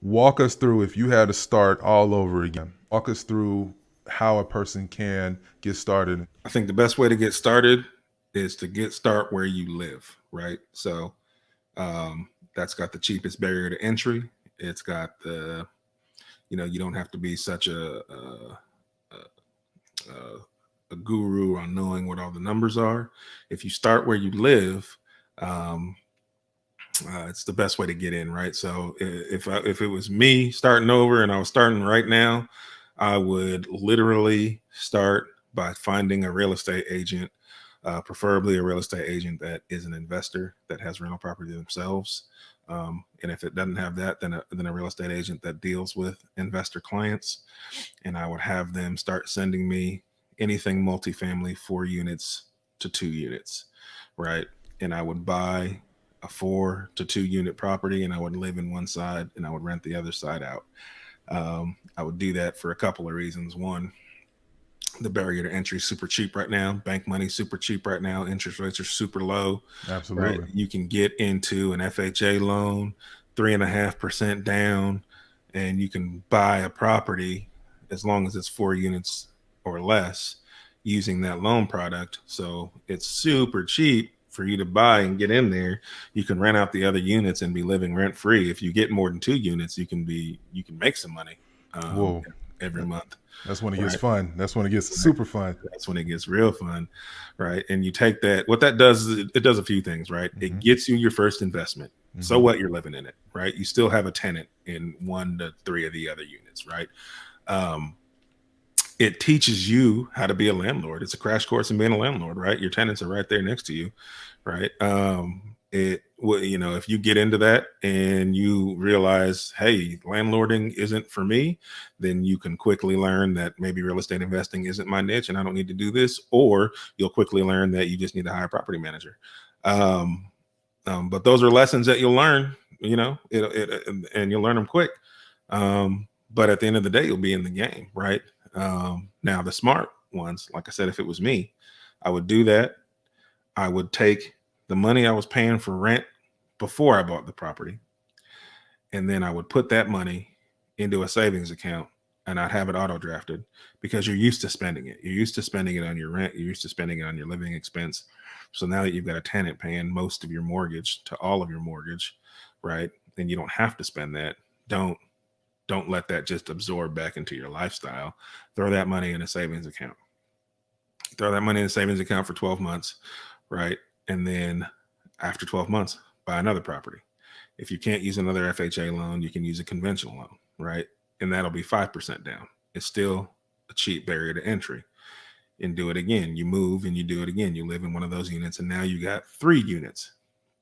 Walk us through, if you had to start all over again. Walk us through how a person can get started. I think the best way to get started is to start where you live, right? So that's got the cheapest barrier to entry. It's got you don't have to be such a, a guru on knowing what all the numbers are. If you start where you live, um, it's the best way to get in, right? So if it was me starting over and I was starting right now, I would literally start by finding a real estate agent, preferably a real estate agent that is an investor that has rental property themselves. And if it doesn't have that, then a real estate agent that deals with investor clients. And I would have them start sending me anything multifamily 4 units to 2 units, right? And I would buy a 4 to 2 unit property and I would live in one side and I would rent the other side out. I would do that for a couple of reasons. One, the barrier to entry is super cheap right now. Bank money super cheap right now. Interest rates are super low, right? Absolutely. You can get into an FHA loan, 3.5% down, and you can buy a property as long as it's 4 units or less using that loan product. So it's super cheap for you to buy and get in there. You can rent out the other units and be living rent free. If you get more than 2 units, you can make some money Whoa. every month, That's when it gets right? fun. That's when it gets super fun. That's when it gets real fun, right? And you take that. What that does is it does a few things, right? It Hmm. gets you your first investment. So Hmm. what, you're living in it, right? You still have a tenant in 1 to 3 of the other units, right? Um, it teaches you how to be a landlord. It's a crash course in being a landlord, right? Your tenants are right there next to you, right? If you get into that and you realize, hey, landlording isn't for me, then you can quickly learn that maybe real estate investing isn't my niche and I don't need to do this. Or you'll quickly learn that you just need to hire a property manager. Um, but those are lessons that you'll learn, and you'll learn them quick. But at the end of the day, you'll be in the game, right? Now, the smart ones, like I said, if it was me, I would do that. I would take the money I was paying for rent before I bought the property, and then I would put that money into a savings account and I'd have it auto drafted because you're used to spending it. You're used to spending it on your rent. You're used to spending it on your living expense. So now that you've got a tenant paying most of your mortgage to all of your mortgage, right? And you don't have to spend that. Don't let that just absorb back into your lifestyle. Throw that money in a savings account. Throw that money in a savings account for 12 months, right? And then after 12 months, buy another property. If you can't use another FHA loan, you can use a conventional loan, right? And that'll be 5% down. It's still a cheap barrier to entry. And do it again. You move and you do it again. You live in one of those units, and now you got 3 units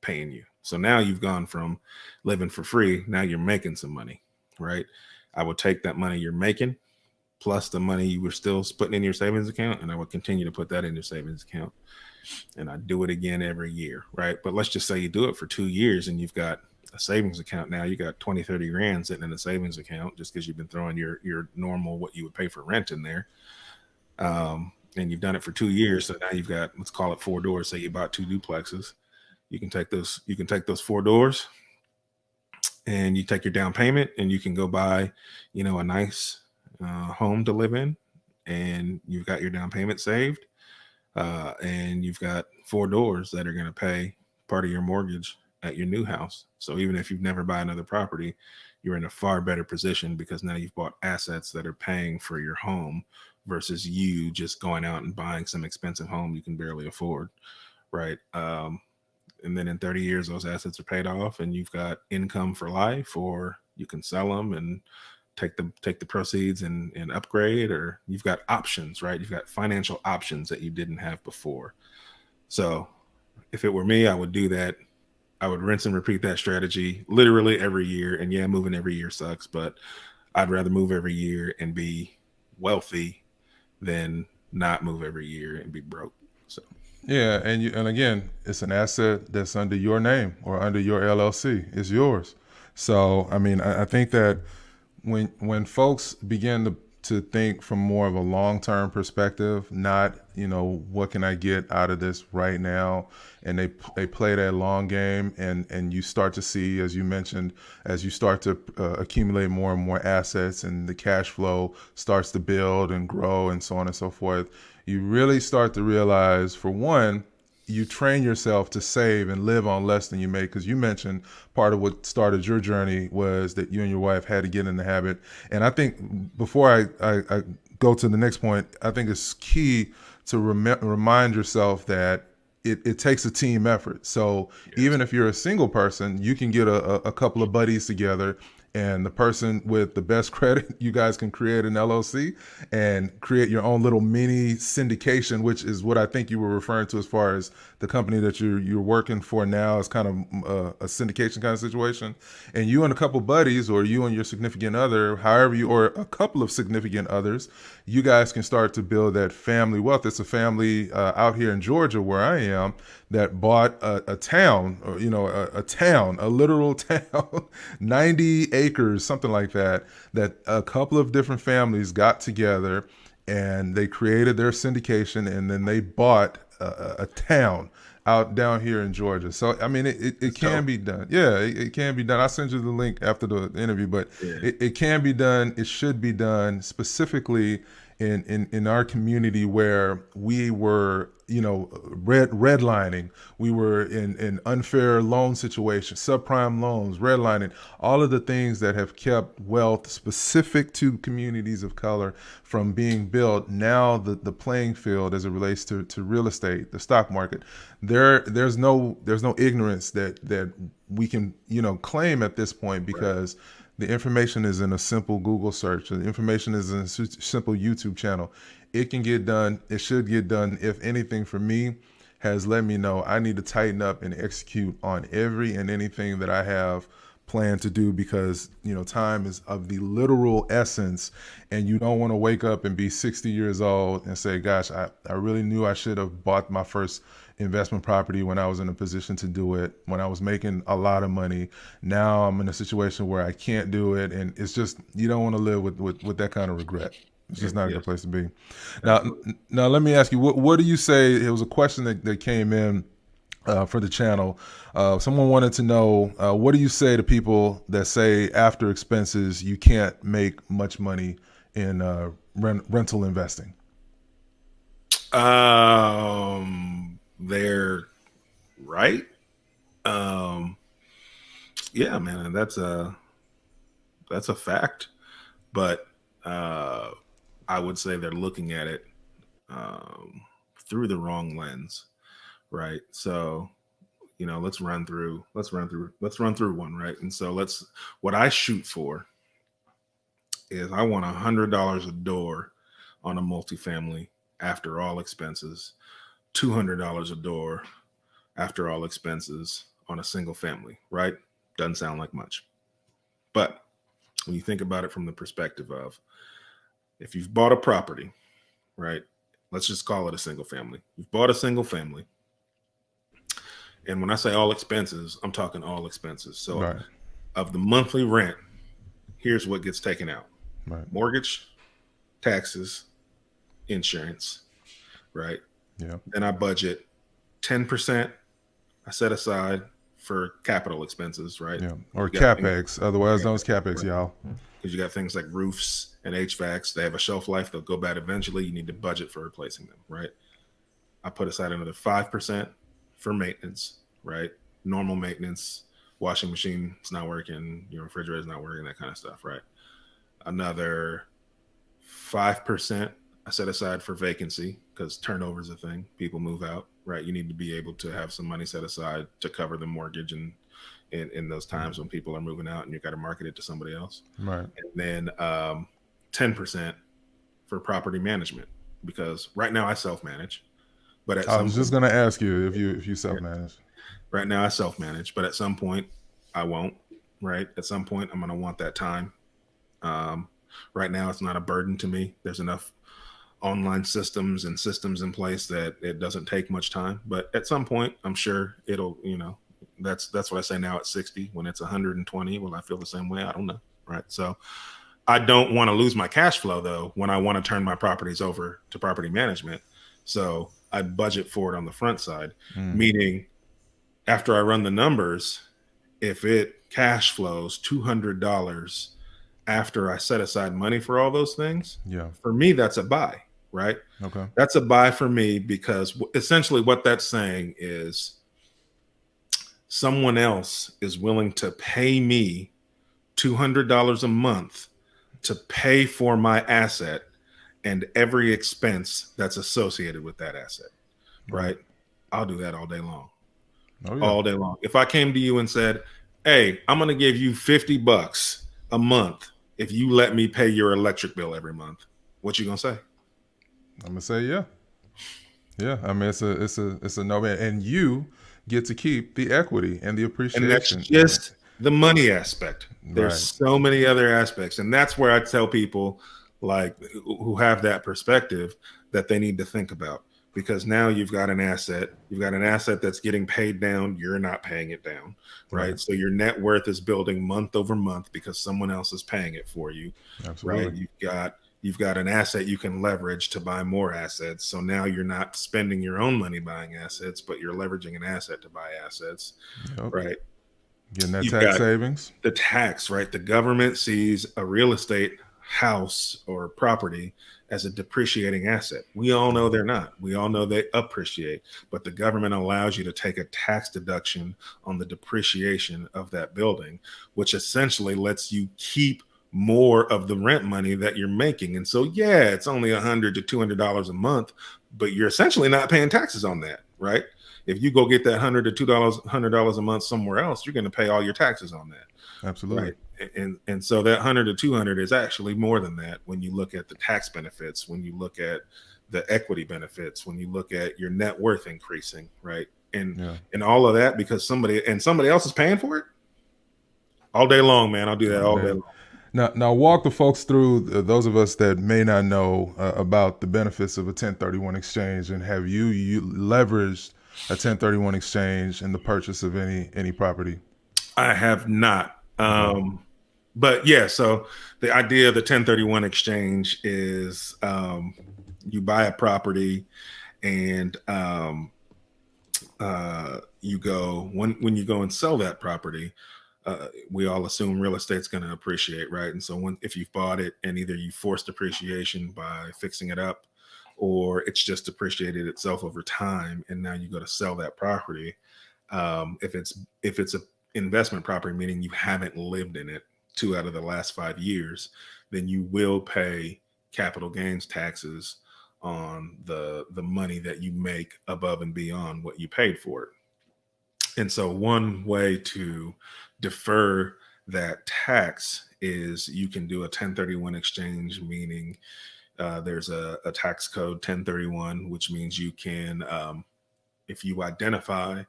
paying you. So now you've gone from living for free, now you're making some money, right? I would take that money you're making plus the money you were still putting in your savings account, and I would continue to put that in your savings account. And I do it again every year, right? But let's just say you do it for 2 years and you've got a savings account now. You got 20, 30 grand sitting in a savings account just because you've been throwing your normal, what you would pay for rent in there. And you've done it for 2 years. So now you've got, let's call it 4 doors. Say you bought 2 duplexes. You can take those 4 doors and you take your down payment and you can go buy, a nice home to live in, and you've got your down payment saved. And you've got 4 doors that are going to pay part of your mortgage at your new house. So even if you've never buy another property, you're in a far better position because now you've bought assets that are paying for your home versus you just going out and buying some expensive home you can barely afford, right? And then in 30 years, those assets are paid off and you've got income for life, or you can sell them and take the proceeds and upgrade, or you've got options, right? You've got financial options that you didn't have before. So if it were me, I would do that. I would rinse and repeat that strategy literally every year. And yeah, moving every year sucks, but I'd rather move every year and be wealthy than not move every year and be broke. So Yeah, and again, it's an asset that's under your name or under your LLC. It's yours. So I mean, I think that when folks begin to think from more of a long-term perspective, not, what can I get out of this right now, and they play that long game, and you start to see, as you mentioned, as you start to accumulate more and more assets and the cash flow starts to build and grow and so on and so forth, you really start to realize, for one, you train yourself to save and live on less than you make, because you mentioned part of what started your journey was that you and your wife had to get in the habit. And I think before I go to the next point, I think it's key to remind yourself that it takes a team effort. So yes, even if you're a single person, you can get a couple of buddies together, and the person with the best credit, you guys can create an LLC and create your own little mini syndication, which is what I think you were referring to as far as the company that you're working for now is kind of a syndication kind of situation. And you and a couple buddies, or you and your significant other, or a couple of significant others, you guys can start to build that family wealth. It's a family out here in Georgia where I am that bought a town, or a literal town, 90 acres, something like that a couple of different families got together and they created their syndication, and then they bought a town out down here in Georgia. So I mean, it can be done. Yeah, it can be done. I'll send you the link after the interview, but yeah, it can be done. It should be done, specifically in our community where we were, redlining. We were in unfair loan situations, subprime loans, redlining, all of the things that have kept wealth specific to communities of color from being built. Now the playing field as it relates to real estate, the stock market, there's no ignorance that we can, claim at this point, because right, the information is in a simple Google search. The information is in a simple YouTube channel. It can get done. It should get done. If anything, for me, has let me know I need to tighten up and execute on every and anything that I have planned to do, because time is of the literal essence, and you don't want to wake up and be 60 years old and say, gosh, I really knew I should have bought my first investment property when I was in a position to do it, when I was making a lot of money. Now I'm in a situation where I can't do it, and it's just, you don't want to live with that kind of regret. It's just not a good place to be. Now let me ask you, what do you say? It was a question that came in for the channel. Someone wanted to know, what do you say to people that say after expenses you can't make much money in rental investing? They're right. Um, yeah, man, that's a fact. But I would say they're looking at it um, through the wrong lens, right? So let's run through one, right? And so what I shoot for is I want $100 a door on a multifamily after all expenses, $200 a door after all expenses on a single family, right? Doesn't sound like much. But when you think about it from the perspective of if you've bought a property, right? Let's just call it a single family. You've bought a single family. And when I say all expenses, I'm talking all expenses. So Right. of the monthly rent, here's what gets taken out: Right. mortgage, taxes, insurance, right? Yeah. Then I budget 10%. I set aside for capital expenses, right? Yeah. Or You got things, capex, otherwise known as capex, right? y'all. Because you got things like roofs and HVACs. They have a shelf life. They'll go bad eventually. You need to budget for replacing them, right? I put aside another 5% for maintenance, right? Normal maintenance, washing machine is not working, your refrigerator is not working, that kind of stuff, right? Another 5% I set aside for vacancy because turnover is a thing. People move out, right? You need to be able to have some money set aside to cover the mortgage and in those times when people are moving out and you got to market it to somebody else. Right. And then 10% for property management because right now I self-manage, but at I some was just point, gonna ask you if you self-manage. right now I self-manage, but at some point I won't, right? At some point I'm going to want that time. Um, right now it's not a burden to me. There's enough online systems and systems in place that it doesn't take much time, but at some point I'm sure it'll, that's what I say now at 60. When it's 120, will I feel the same way? I don't know, right? So I don't want to lose my cash flow though when I want to turn my properties over to property management. So I budget for it on the front side, meaning after I run the numbers, if it cash flows $200 after I set aside money for all those things, Yeah. for me, that's a buy, right? Okay. That's a buy for me because essentially what that's saying is someone else is willing to pay me $200 a month to pay for my asset and every expense that's associated with that asset, right? I'll do that all day long. Oh yeah. All day long. If I came to you and said, "Hey, I'm going to give you $50 a month if you let me pay your electric bill every month," what you going to say? I'm gonna say yeah. Yeah. I mean it's a no man. And you get to keep the equity and the And that's appreciation. just the money aspect. There's Right. so many other aspects. And that's where I tell people like who have that perspective that they need to think about, because now you've got an asset, that's getting paid down, you're not paying it down, right? Right. So your net worth is building month over month because someone else is paying it for you, right? Absolutely. You've got an asset you can leverage to buy more assets. So now you're not spending your own money buying assets, but you're leveraging an asset to buy assets, Yep. right? Getting that You've tax got savings. the tax, right? The government sees a real estate house or property as a depreciating asset. We all know they're not. We all know they appreciate, but the government allows you to take a tax deduction on the depreciation of that building, which essentially lets you keep more of the rent money that you're making. And so, yeah, it's only $100 to $200 a month, but you're essentially not paying taxes on that, right? If you go get that $100 a month somewhere else, you're going to pay all your taxes on that, Absolutely. right? And so that 100 to 200 is actually more than that when you look at the tax benefits, when you look at the equity benefits, when you look at your net worth increasing, right? And all of that because somebody else is paying for it all day long, man. I'll do that all day long. Now walk the folks through, those of us that may not know about the benefits of a 1031 exchange, and have you leveraged a 1031 exchange in the purchase of any property? I have not. But yeah, so the idea of the 1031 exchange is you buy a property and you go when you go and sell that property, we all assume real estate's going to appreciate, right? And so if you've bought it and either you forced appreciation by fixing it up, or it's just appreciated itself over time, and now you go to sell that property. If it's a investment property, meaning you haven't lived in it 2 out of the last 5 years, then you will pay capital gains taxes on the money that you make above and beyond what you paid for it. And so one way to defer that tax is you can do a 1031 exchange, meaning there's a tax code 1031, which means you can, if you identify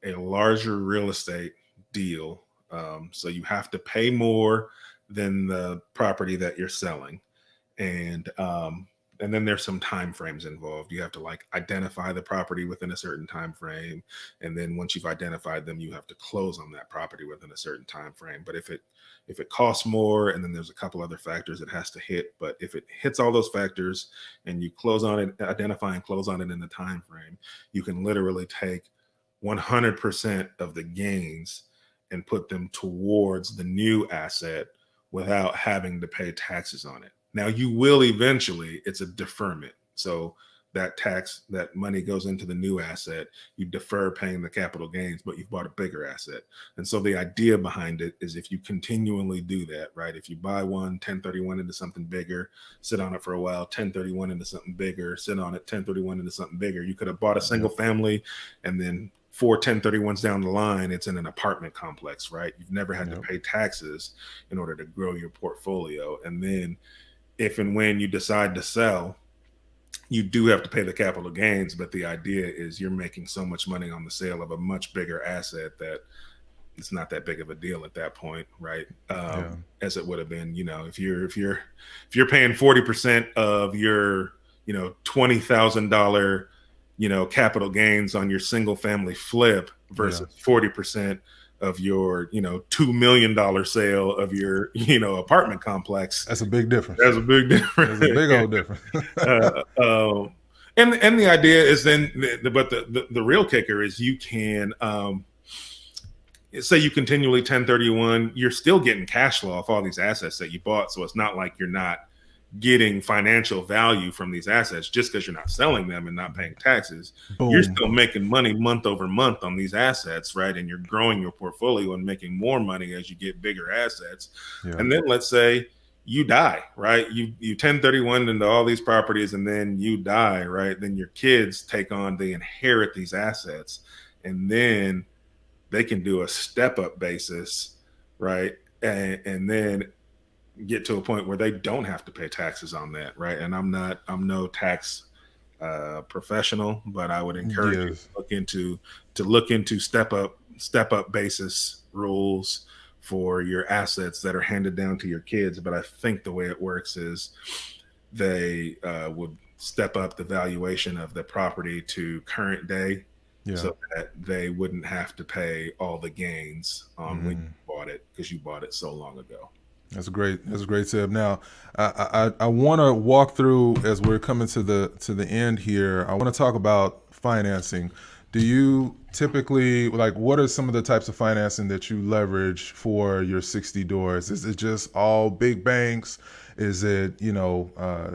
a larger real estate deal, so you have to pay more than the property that you're selling, and then there's some time frames involved. You have to like identify the property within a certain time frame, and then once you've identified them, you have to close on that property within a certain time frame. But if it costs more, and then there's a couple other factors it has to hit, but if it hits all those factors and you close on it, identify and close on it in the time frame, you can literally take 100% of the gains and put them towards the new asset without having to pay taxes on it. Now you will eventually, it's a deferment. So that money goes into the new asset. You defer paying the capital gains, but you've bought a bigger asset. And so the idea behind it is if you continually do that, right? If you buy 1031 into something bigger, sit on it for a while, 1031 into something bigger, sit on it, 1031 into something bigger. You could have bought a single family, and then 4 1031s down the line, it's in an apartment complex, right? You've never had to pay taxes in order to grow your portfolio. And then if and when you decide to sell, you do have to pay the capital gains, but the idea is you're making so much money on the sale of a much bigger asset that it's not that big of a deal at that point, right? As it would have been, if you're paying 40% of your, $20,000, capital gains on your single family flip versus 40% of your, $2 million sale of your, apartment complex. That's a big difference. That's a big difference. That's a big old difference. And the idea is then, but the real kicker is you can, say you continually 1031, you're still getting cash flow off all these assets that you bought. So it's not like you're not getting financial value from these assets just because you're not selling them and not paying taxes. Boom. You're still making money month over month on these assets, right? And you're growing your portfolio and making more money as you get bigger assets. And then let's say you die, right? You 1031 into all these properties and then you die, right? Then your kids they inherit these assets, and then they can do a step-up basis, right? And then get to a point where they don't have to pay taxes on that, right? And I'm no tax professional, but I would encourage you to look into step up basis rules for your assets that are handed down to your kids. But I think the way it works is they would step up the valuation of the property to current day, so that they wouldn't have to pay all the gains on when you bought it, because you bought it so long ago. That's a great tip. Now, I want to walk through, as we're coming to the end here. I want to talk about financing. Do you typically, what are some of the types of financing that you leverage for your 60 doors? Is it just all big banks? Is it,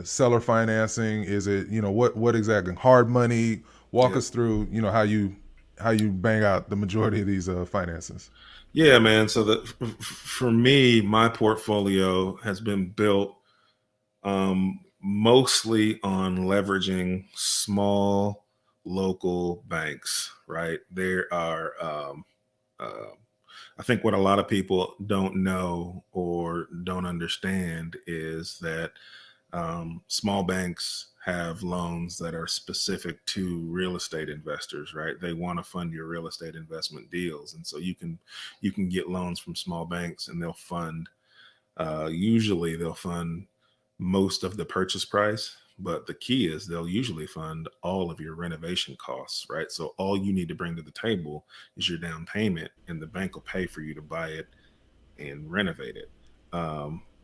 seller financing? Is it, what exactly? Hard money? Walk us through, how you bang out the majority of these finances. Yeah, man. So for me, my portfolio has been built mostly on leveraging small local banks, right? There are, I think what a lot of people don't know or don't understand is that small banks have loans that are specific to real estate investors, right? They want to fund your real estate investment deals. And so you can get loans from small banks, and they'll fund, usually they'll fund most of the purchase price, but the key is they'll usually fund all of your renovation costs, right? So all you need to bring to the table is your down payment, and the bank will pay for you to buy it and renovate it.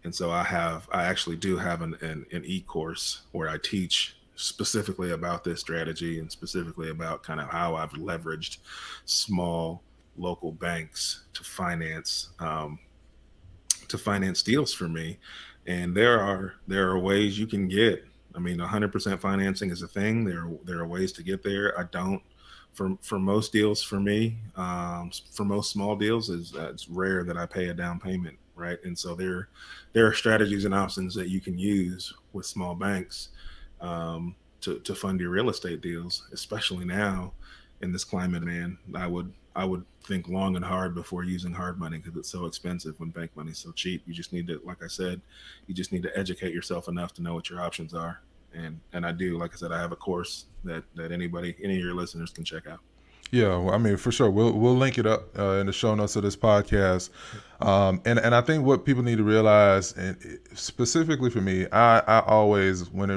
And so I actually do have an e-course where I teach specifically about this strategy and specifically about kind of how I've leveraged small local banks to finance deals for me. And there are ways you can get. I mean, 100% financing is a thing. There are ways to get there. I don't for most deals for me. For most small deals, is it's rare that I pay a down payment, right? And so there are strategies and options that you can use with small banks to fund your real estate deals, especially now in this climate, man. I would think long and hard before using hard money because it's so expensive when bank money's so cheap. You just need to, like I said, you just need to educate yourself enough to know what your options are. And I do, like I said, I have a course that any of your listeners can check out. Yeah, well, I mean, for sure, we'll link it up in the show notes of this podcast. And I think what people need to realize, and specifically for me, I always when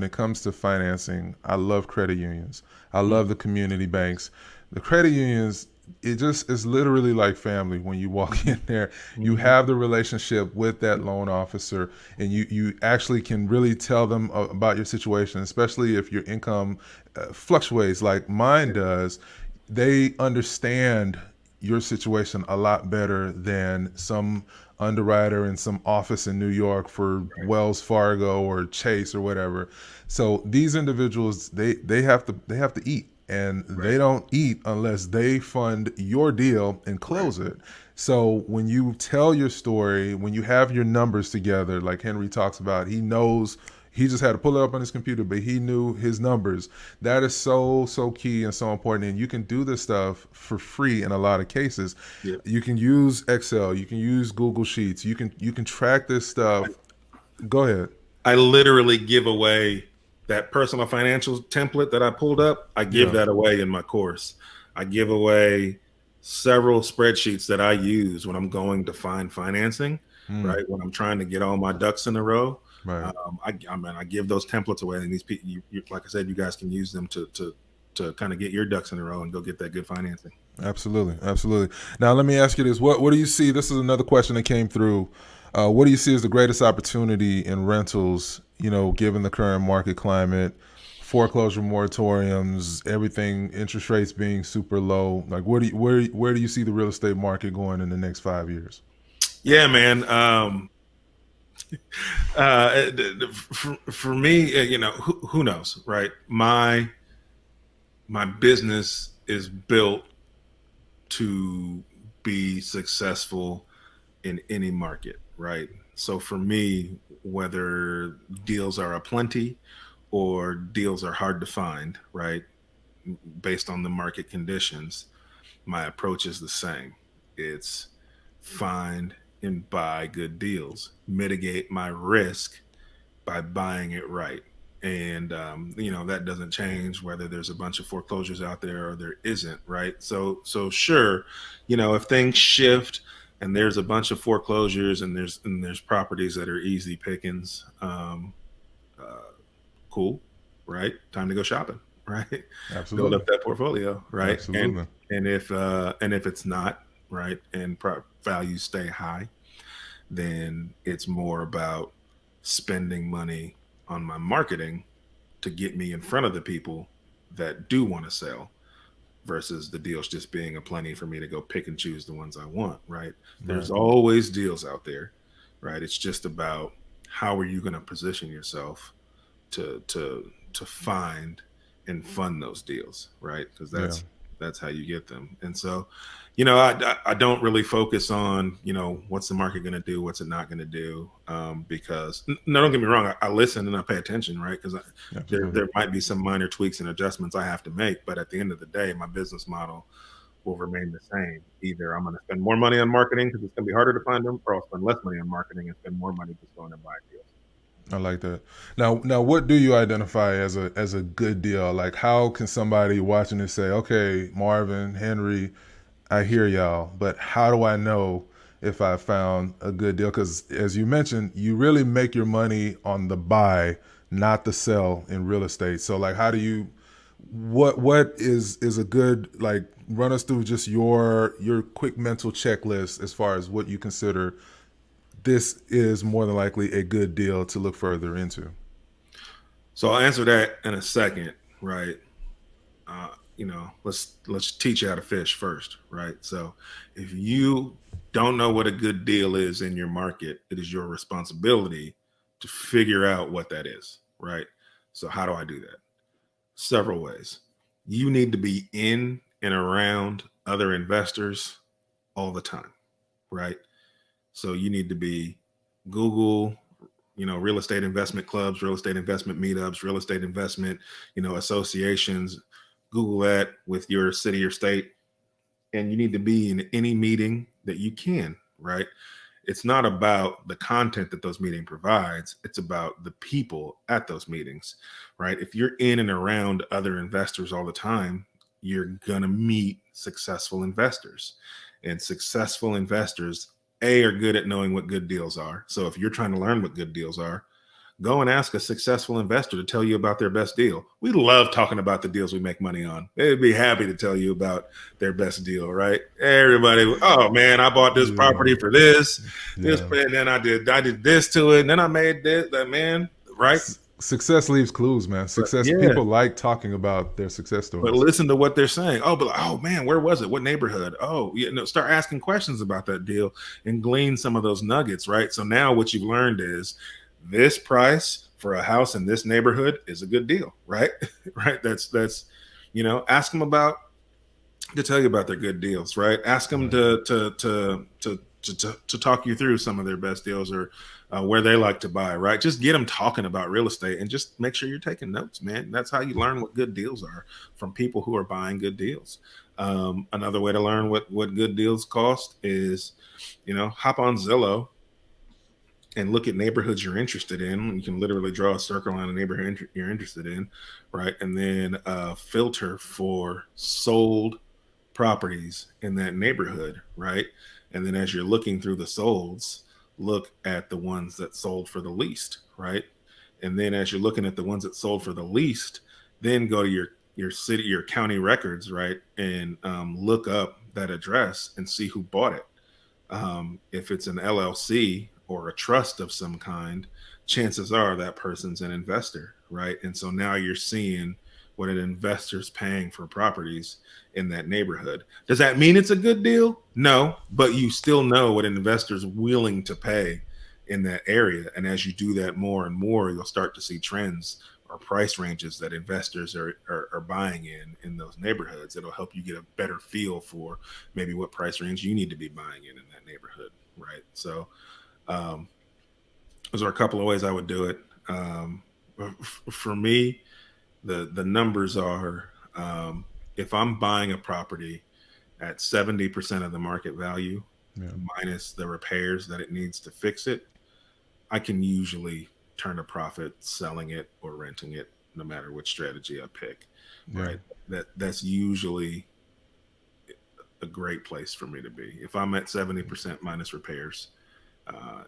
it comes to financing, I love credit unions. I love the community banks. The credit unions, it just is literally like family. When you walk in there, you have the relationship with that loan officer, and you actually can really tell them about your situation, especially if your income fluctuates like mine does. They understand your situation a lot better than some underwriter in some office in New York for Wells Fargo or Chase or whatever. So these individuals, they have to eat, and Right. they don't eat unless they fund your deal and Right. close it. So when you tell your story, when you have your numbers together, like Henry talks about, he knows, he just had to pull it up on his computer, but he knew his numbers. That is so key and so important. And you can do this stuff for free in a lot of cases. Yeah. You can use Excel, you can use Google Sheets, you can track this stuff. Go ahead. I literally give away that personal financial template that I pulled up. I give Yeah. that away in my course. I give away several spreadsheets that I use when I'm going to find financing, Mm, right? When I'm trying to get all my ducks in a row. right. I give those templates away, and these people, like I said, you guys can use them to kind of get your ducks in a row and go get that good financing. Absolutely. Now let me ask you this: what do you see? This is another question that came through. What do you see as the greatest opportunity in rentals? Given the current market climate, foreclosure moratoriums, everything, interest rates being super low. Like, where do you see the real estate market going in the next 5 years? Yeah, man. For me, who knows, right? My business is built to be successful in any market, right? So for me, whether deals are aplenty or deals are hard to find, right, based on the market conditions, my approach is the same. It's find and buy good deals, mitigate my risk by buying it right. And that doesn't change whether there's a bunch of foreclosures out there or there isn't, right? So sure, if things shift and there's a bunch of foreclosures and there's properties that are easy pickings, uh, cool, right? Time to go shopping, right? Build Absolutely. up that portfolio, right? and Absolutely. and if it's not right and values stay high, then it's more about spending money on my marketing to get me in front of the people that do want to sell versus the deals just being a plenty for me to go pick and choose the ones I want, right? Right. There's always deals out there, right? It's just about how are you going to position yourself to find and fund those deals, right? Because Yeah. that's how you get them. And so, I don't really focus on what's the market going to do, what's it not going to do, because no, don't get me wrong, I listen and I pay attention, right? Because Absolutely. there might be some minor tweaks and adjustments I have to make, but at the end of the day, my business model will remain the same. Either I'm going to spend more money on marketing because it's going to be harder to find them, or I'll spend less money on marketing and spend more money just going and buying deals. I like that. Now, what do you identify as a good deal? Like, how can somebody watching this say, "Okay, Marvin, Henry, I hear y'all, but how do I know if I found a good deal?" Because as you mentioned, you really make your money on the buy, not the sell in real estate. So, like, how do you? What is a good, like? Run us through just your quick mental checklist as far as what you consider this is more than likely a good deal to look further into. So I'll answer that in a second, right? let's teach you how to fish first, right? So if you don't know what a good deal is in your market, it is your responsibility to figure out what that is, right? So how do I do that? Several ways. You need to be in and around other investors all the time, right? So you need to be Google, real estate investment clubs, real estate investment meetups, real estate investment, associations. Google that with your city or state, and you need to be in any meeting that you can, right? It's not about the content that those meetings provides. It's about the people at those meetings, right? If you're in and around other investors all the time, you're going to meet successful investors, and successful investors are good at knowing what good deals are. So if you're trying to learn what good deals are, go and ask a successful investor to tell you about their best deal. We love talking about the deals we make money on. They'd be happy to tell you about their best deal, right? Everybody, oh man, I bought this property for this, and then I did this to it, and then I made this, that man, right? Success leaves clues, man. People like talking about their success stories. But listen to what they're saying. Oh man, where was it? What neighborhood? Oh, start asking questions about that deal and glean some of those nuggets, right? So now what you've learned is this price for a house in this neighborhood is a good deal, right? Right. That's ask them to tell you about their good deals, right? Ask them to talk you through some of their best deals, or where they like to buy, right? Just get them talking about real estate, and just make sure you're taking notes, man. That's how you learn what good deals are, from people who are buying good deals. Another way to learn what good deals cost is, hop on Zillow and look at neighborhoods you're interested in. You can literally draw a circle on a neighborhood you're interested in, right? And then filter for sold properties in that neighborhood, right? And then as you're looking through the solds, look at the ones that sold for the least, right? And then as you're looking at the ones that sold for the least, then go to your city, your county records, right? And look up that address and see who bought it. If it's an LLC or a trust of some kind, chances are that person's an investor, right? And so now you're seeing what an investor's paying for properties in that neighborhood. Does that mean it's a good deal? No, but you still know what an investor's willing to pay in that area. And as you do that more and more, you'll start to see trends or price ranges that investors are buying in those neighborhoods. It'll help you get a better feel for maybe what price range you need to be buying in that neighborhood, right? So those are a couple of ways I would do it. For me, the numbers are, if I'm buying a property at 70% of the market value, minus the repairs that it needs to fix it, I can usually turn a profit selling it or renting it, no matter which strategy I pick. Right? That's usually a great place for me to be. If I'm at 70% minus repairs,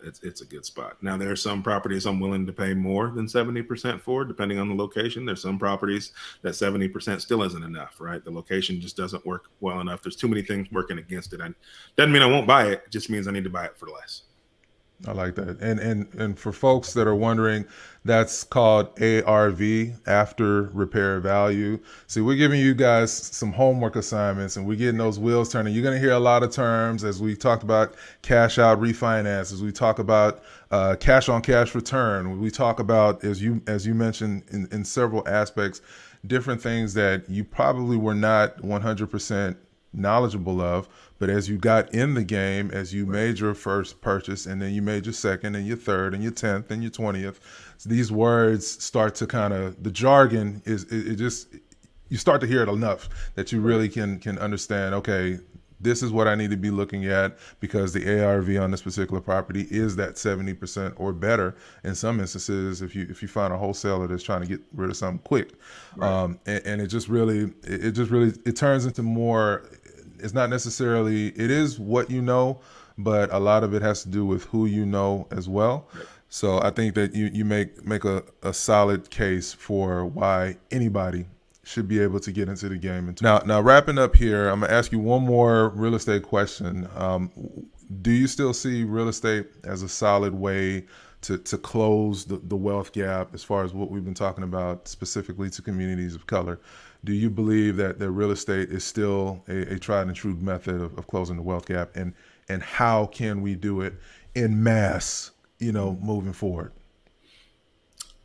it's a good spot. Now, there are some properties I'm willing to pay more than 70% for, depending on the location. There's some properties that 70% still isn't enough, right? The location just doesn't work well enough. There's too many things working against it. Doesn't mean I won't buy it. It just means I need to buy it for less. I like that. And for folks that are wondering, that's called ARV, after repair value. See, we're giving you guys some homework assignments, and we're getting those wheels turning. You're going to hear a lot of terms as we talked about cash out refinance, as we talk about cash on cash return. We talk about, as you mentioned in several aspects, different things that you probably were not 100% knowledgeable of, but as you got in the game, as you made your first purchase, and then you made your second and your third and your 10th and your 20th, so these words start to kind of, the jargon is, it just, you start to hear it enough that you really can understand, okay, this is what I need to be looking at, because the ARV on this particular property is that 70% or better in some instances, if you find a wholesaler that's trying to get rid of something quick. Right. And it just really it turns into more, it's not necessarily, it is what you know, but a lot of it has to do with who you know as well. Right. So I think that you make a solid case for why anybody should be able to get into the game. Now wrapping up here, I'm gonna ask you one more real estate question. Do you still see real estate as a solid way to close the wealth gap as far as what we've been talking about specifically to communities of color. Do you believe that real estate is still a tried and true method of closing the wealth gap, and how can we do it in mass, moving forward?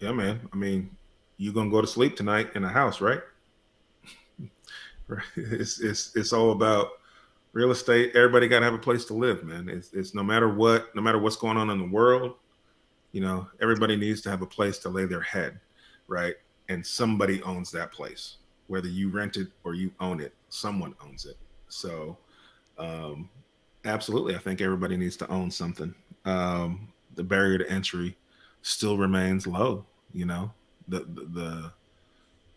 Yeah, man. I mean, you're gonna go to sleep tonight in a house, right? Right. It's all about real estate. Everybody got to have a place to live, man. It's no matter what, no matter what's going on in the world, everybody needs to have a place to lay their head, right? And somebody owns that place, whether you rent it or you own it. Someone owns it. So, um, absolutely, I think everybody needs to own something. The barrier to entry still remains low. You know, the the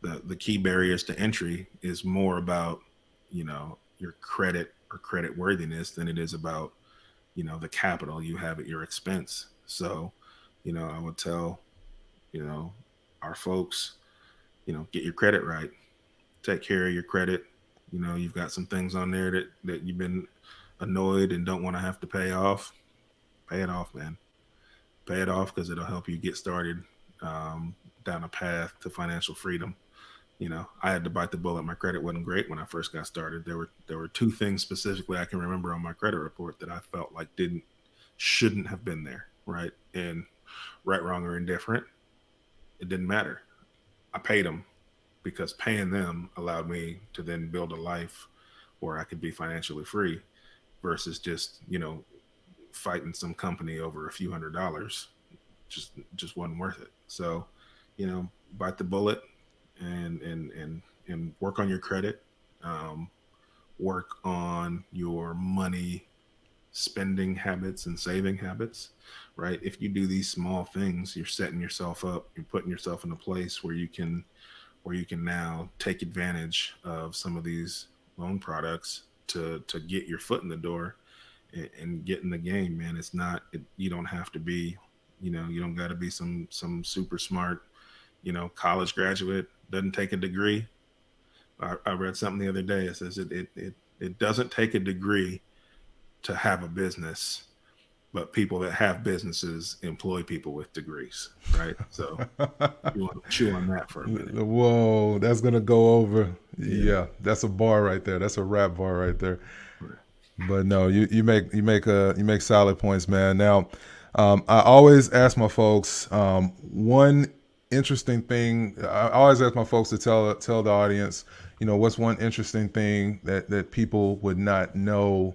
the the key barriers to entry is more about your credit or credit worthiness than it is about the capital you have at your expense. So I would tell you know our folks, get your credit right, take care of your credit. You've got some things on there that you've been annoyed and don't want to have to pay off. Pay it off, man. Pay it off, because it'll help you get started down a path to financial freedom. I had to bite the bullet. My credit wasn't great when I first got started. There were two things specifically I can remember on my credit report that I felt like shouldn't have been there, right? And right, wrong, or indifferent, it didn't matter. I paid them, because paying them allowed me to then build a life where I could be financially free, versus just fighting some company over a few $100s. Just wasn't worth it. So, bite the bullet and work on your credit. Um, Work on your money spending habits and saving habits. Right? If you do these small things, you're setting yourself up. You're putting yourself in a place where you can now take advantage of some of these loan products to get your foot in the door and get in the game, man. You don't have to be, you don't got to be some super smart, college graduate. Doesn't take a degree. I read something the other day. It says it doesn't take a degree to have a business, but people that have businesses employ people with degrees, right? So you want to chew on that for a minute. Whoa, that's gonna go over. Yeah. Yeah, that's a bar right there. That's a rap bar right there. Right. But no, you make solid points, man. Now, I always ask my folks one interesting thing. I always ask my folks to tell the audience, what's one interesting thing that people would not know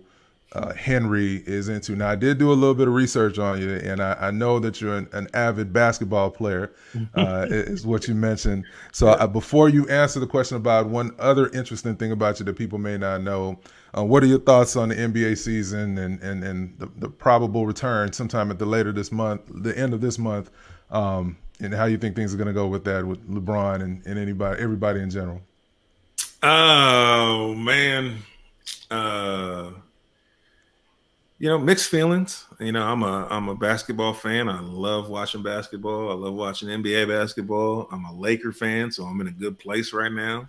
Henry is into. Now, I did do a little bit of research on you, and I know that you're an avid basketball player, is what you mentioned. So Yeah. before you answer the question about one other interesting thing about you that people may not know, what are your thoughts on the NBA season and the probable return sometime at the end of this month, and how you think things are going to go with that, with LeBron and everybody in general? Oh man. Uh Mixed feelings. I'm a basketball fan. I love watching basketball. I love watching NBA basketball. I'm a Laker fan, so I'm in a good place right now.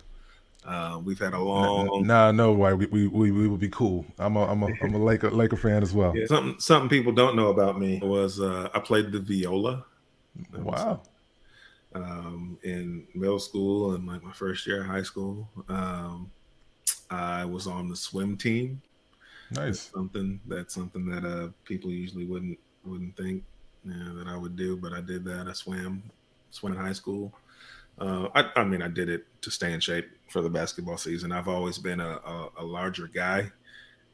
We've had a long Now I know why we would be cool. I'm a Laker fan as well. yeah, something people don't know about me was I played the viola. That was Wow, in middle school and like my first year of high school. I was on the swim team. nice. That's something that people usually wouldn't think that I would do, but I did that. I swam in high school. I mean, I did it to stay in shape for the basketball season. I've always been a larger guy,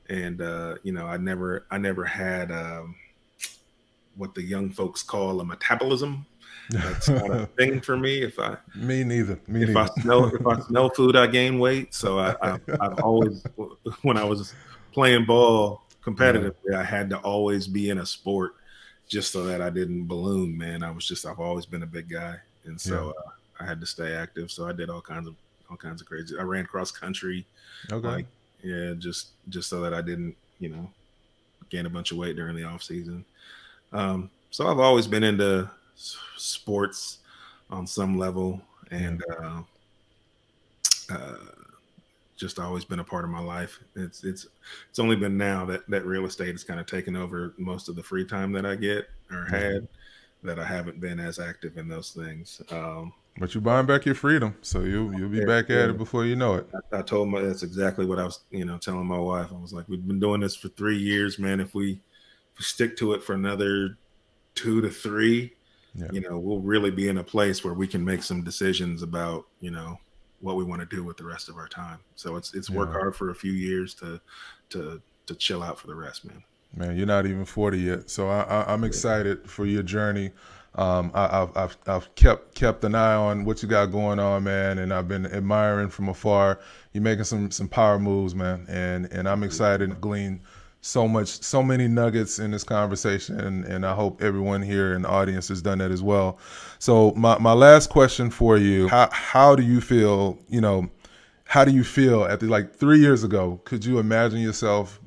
and I never had what the young folks call a metabolism. That's not a thing for me. Me neither. Me If I neither. smell food, I gain weight. So I've always, when I was playing ball Yeah, competitively, I had to always be in a sport just so that I didn't balloon. Man, I've always been a big guy, and yeah. so I had to stay active. So I did all kinds of crazy. I ran cross country, Okay. like yeah, just so that I didn't gain a bunch of weight during the off season. So I've always been into sports on some level, Yeah, and uh, just always been a part of my life. It's only been now that real estate has kind of taken over most of the free time that I get or yeah. had. that I haven't been as active in those things. But you buying back your freedom, so you'll be Yeah, back at it yeah. before you know it. I told my that's exactly what I was, telling my wife. I was like, we've been doing this for 3 years, man. If we stick to it for another 2 to 3, Yeah, we'll really be in a place where we can make some decisions about, what we want to do with the rest of our time. So it's work yeah. hard for a few years to chill out for the rest, man. Man, you're not even 40 yet, so I'm Yeah. excited for your journey. I've kept an eye on what you got going on, man, and I've been admiring from afar. You're making some power moves, man, and I'm excited to glean so many nuggets in this conversation, and I hope everyone here in the audience has done that as well. So my last question for you: how do you feel? How do you feel at like 3 years ago? Could you imagine yourself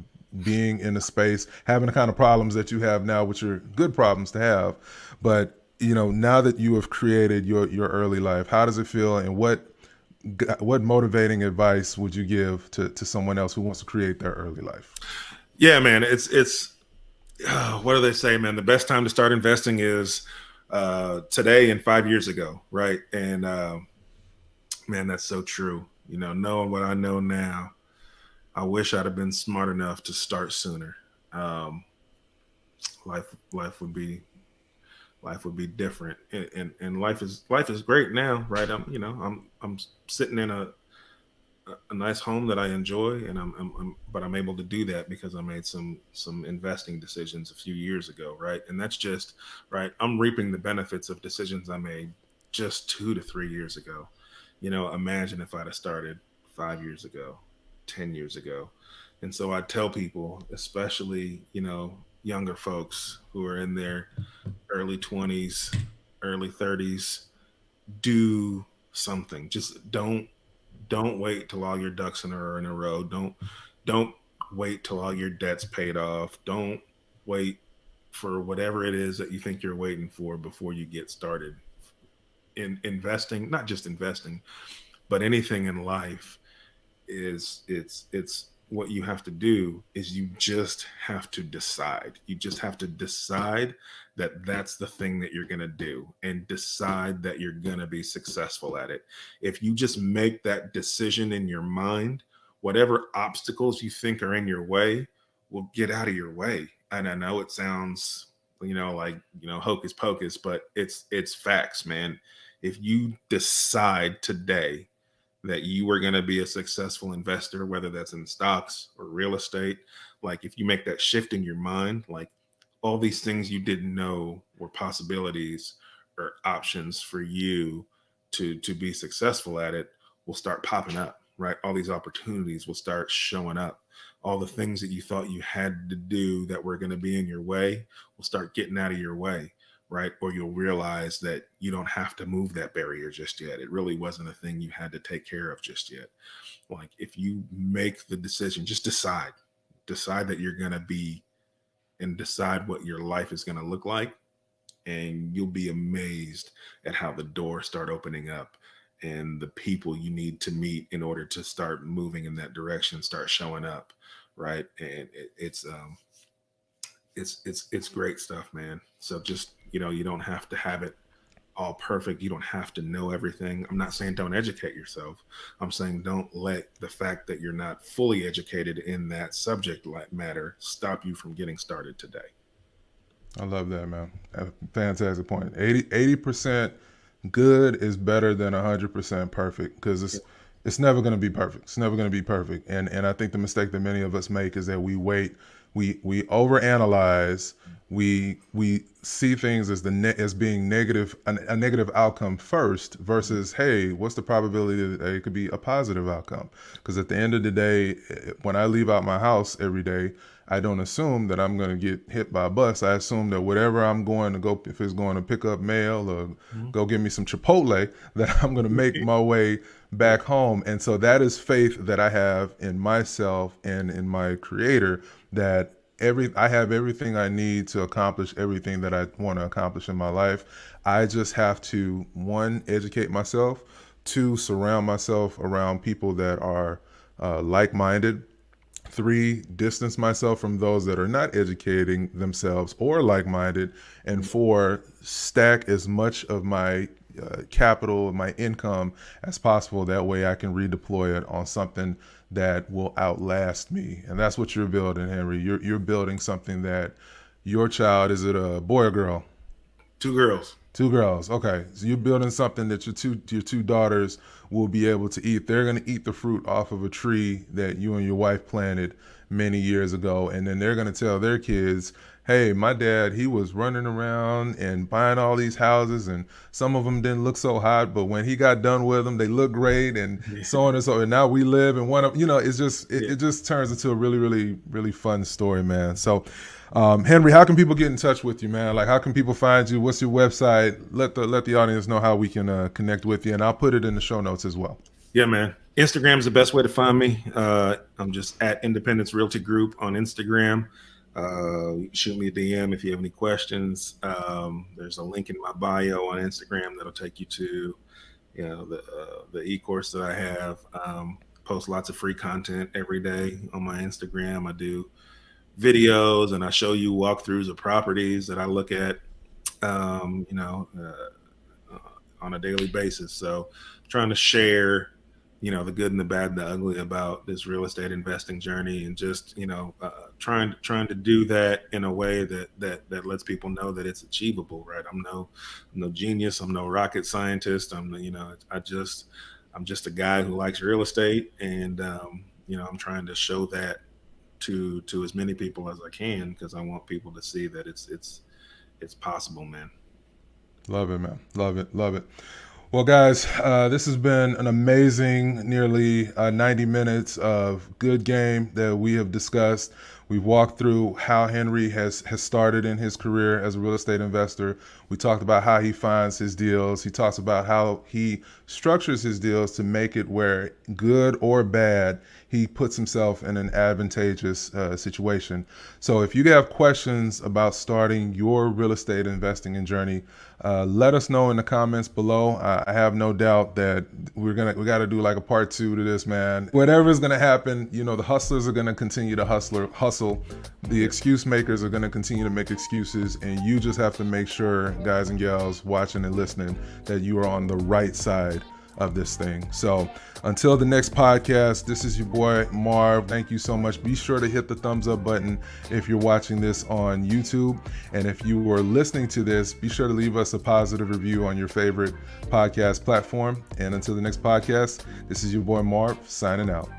being in a space, having the kind of problems that you have now, which are good problems to have, but now that you have created your early life, how does it feel, and what motivating advice would you give to someone else who wants to create their early life? Yeah, man. It's what do they say, man? The best time to start investing is today and 5 years ago, right? And man, that's so true. Knowing what I know now, I wish I'd have been smart enough to start sooner. Um, life would be different, and life is great now, right? I'm sitting in a nice home that I enjoy, and but I'm able to do that because I made some investing decisions a few years ago, right? And that's just right. I'm reaping the benefits of decisions I made just 2 to 3 years ago. Imagine if I'd have started 5 years ago, 10 years ago. And so I tell people, especially younger folks who are in their early 20s, early 30s, do something. Just don't wait till all your ducks are in a row. Don't wait till all your debts paid off. Don't wait for whatever it is that you think you're waiting for before you get started in investing. Not just investing, but anything in life. It's what you have to do is you just have to decide. You just have to decide that that's the thing that you're going to do, and decide that you're going to be successful at it. If you just make that decision in your mind, whatever obstacles you think are in your way will get out of your way. And I know it sounds like hocus pocus, but it's facts, man. If you decide today that you are going to be a successful investor, whether that's in stocks or real estate, like if you make that shift in your mind, like all these things you didn't know were possibilities or options for you to be successful at it will start popping up, right? All these opportunities will start showing up. All the things that you thought you had to do that were going to be in your way will start getting out of your way, right? Or you'll realize that you don't have to move that barrier just yet. It really wasn't a thing you had to take care of just yet. Like if you make the decision, just decide that you're going to be, and decide what your life is going to look like, and you'll be amazed at how the doors start opening up, and the people you need to meet in order to start moving in that direction start showing up, right? And it's great stuff, man. So just you don't have to have it all perfect. You don't have to know everything. I'm not saying don't educate yourself. I'm saying don't let the fact that you're not fully educated in that subject matter stop you from getting started today. I love that, man. Fantastic point. 80% good is better than 100% perfect, because it's never going to be perfect. It's never going to be perfect. And I think the mistake that many of us make is that we wait, we overanalyze, we see things as as being negative, a negative outcome first, versus, hey, what's the probability that it could be a positive outcome? Because at the end of the day, when I leave out my house every day, I don't assume that I'm going to get hit by a bus. I assume that whatever I'm going to go, if it's going to pick up mail or go get me some Chipotle, that I'm going to make my way back home. And so that is faith that I have in myself and in my creator, that I have everything I need to accomplish everything that I want to accomplish in my life. I just have to, one, educate myself, two, surround myself around people that are like-minded, 3, distance myself from those that are not educating themselves or like-minded. And 4, stack as much of my capital, my income as possible. That way I can redeploy it on something that will outlast me. And that's what you're building, Henry. You're building something that your child, is it a boy or girl? 2 girls. 2 girls. Okay. So you're building something that your two daughters will be able to eat. They're going to eat the fruit off of a tree that you and your wife planted many years ago. And then they're going to tell their kids, hey, my dad, he was running around and buying all these houses, and some of them didn't look so hot, but when he got done with them, they looked great, and so on and so on. And now we live in one of, it's just, it just turns into a really, really, really fun story, man. So, Henry, how can people get in touch with you, man? Like, how can people find you? What's your website? Let the audience know how we can connect with you, and I'll put it in the show notes as well. Yeah, man. Instagram is the best way to find me. I'm just at Independence Realty Group on Instagram. Shoot me a DM if you have any questions. There's a link in my bio on Instagram that'll take you to, the e-course that I have. Post lots of free content every day on my Instagram. I do videos and I show you walkthroughs of properties that I look at, on a daily basis. So trying to share, the good and the bad and the ugly about this real estate investing journey, and just, trying to do that in a way that lets people know that it's achievable, right? I'm no genius. I'm no rocket scientist. I'm just a guy who likes real estate. And, I'm trying to show that to as many people as I can, because I want people to see that it's possible, man. Love it, man. Love it. Well, guys, this has been an amazing nearly 90 minutes of good game that we have discussed. We've walked through how Henry has started in his career as a real estate investor. We talked about how he finds his deals. He talks about how he structures his deals to make it where, good or bad, he puts himself in an advantageous situation. So if you have questions about starting your real estate investing journey, let us know in the comments below. I have no doubt that we got to do like a part 2 to this, man. Whatever is going to happen, the hustlers are going to continue to hustle. The excuse makers are going to continue to make excuses, and you just have to make sure, guys and gals watching and listening, that you are on the right side of this thing. So until the next podcast, this is your boy Marv. Thank you so much. Be sure to hit the thumbs up button if you're watching this on YouTube. And if you were listening to this, be sure to leave us a positive review on your favorite podcast platform. And until the next podcast, this is your boy Marv signing out.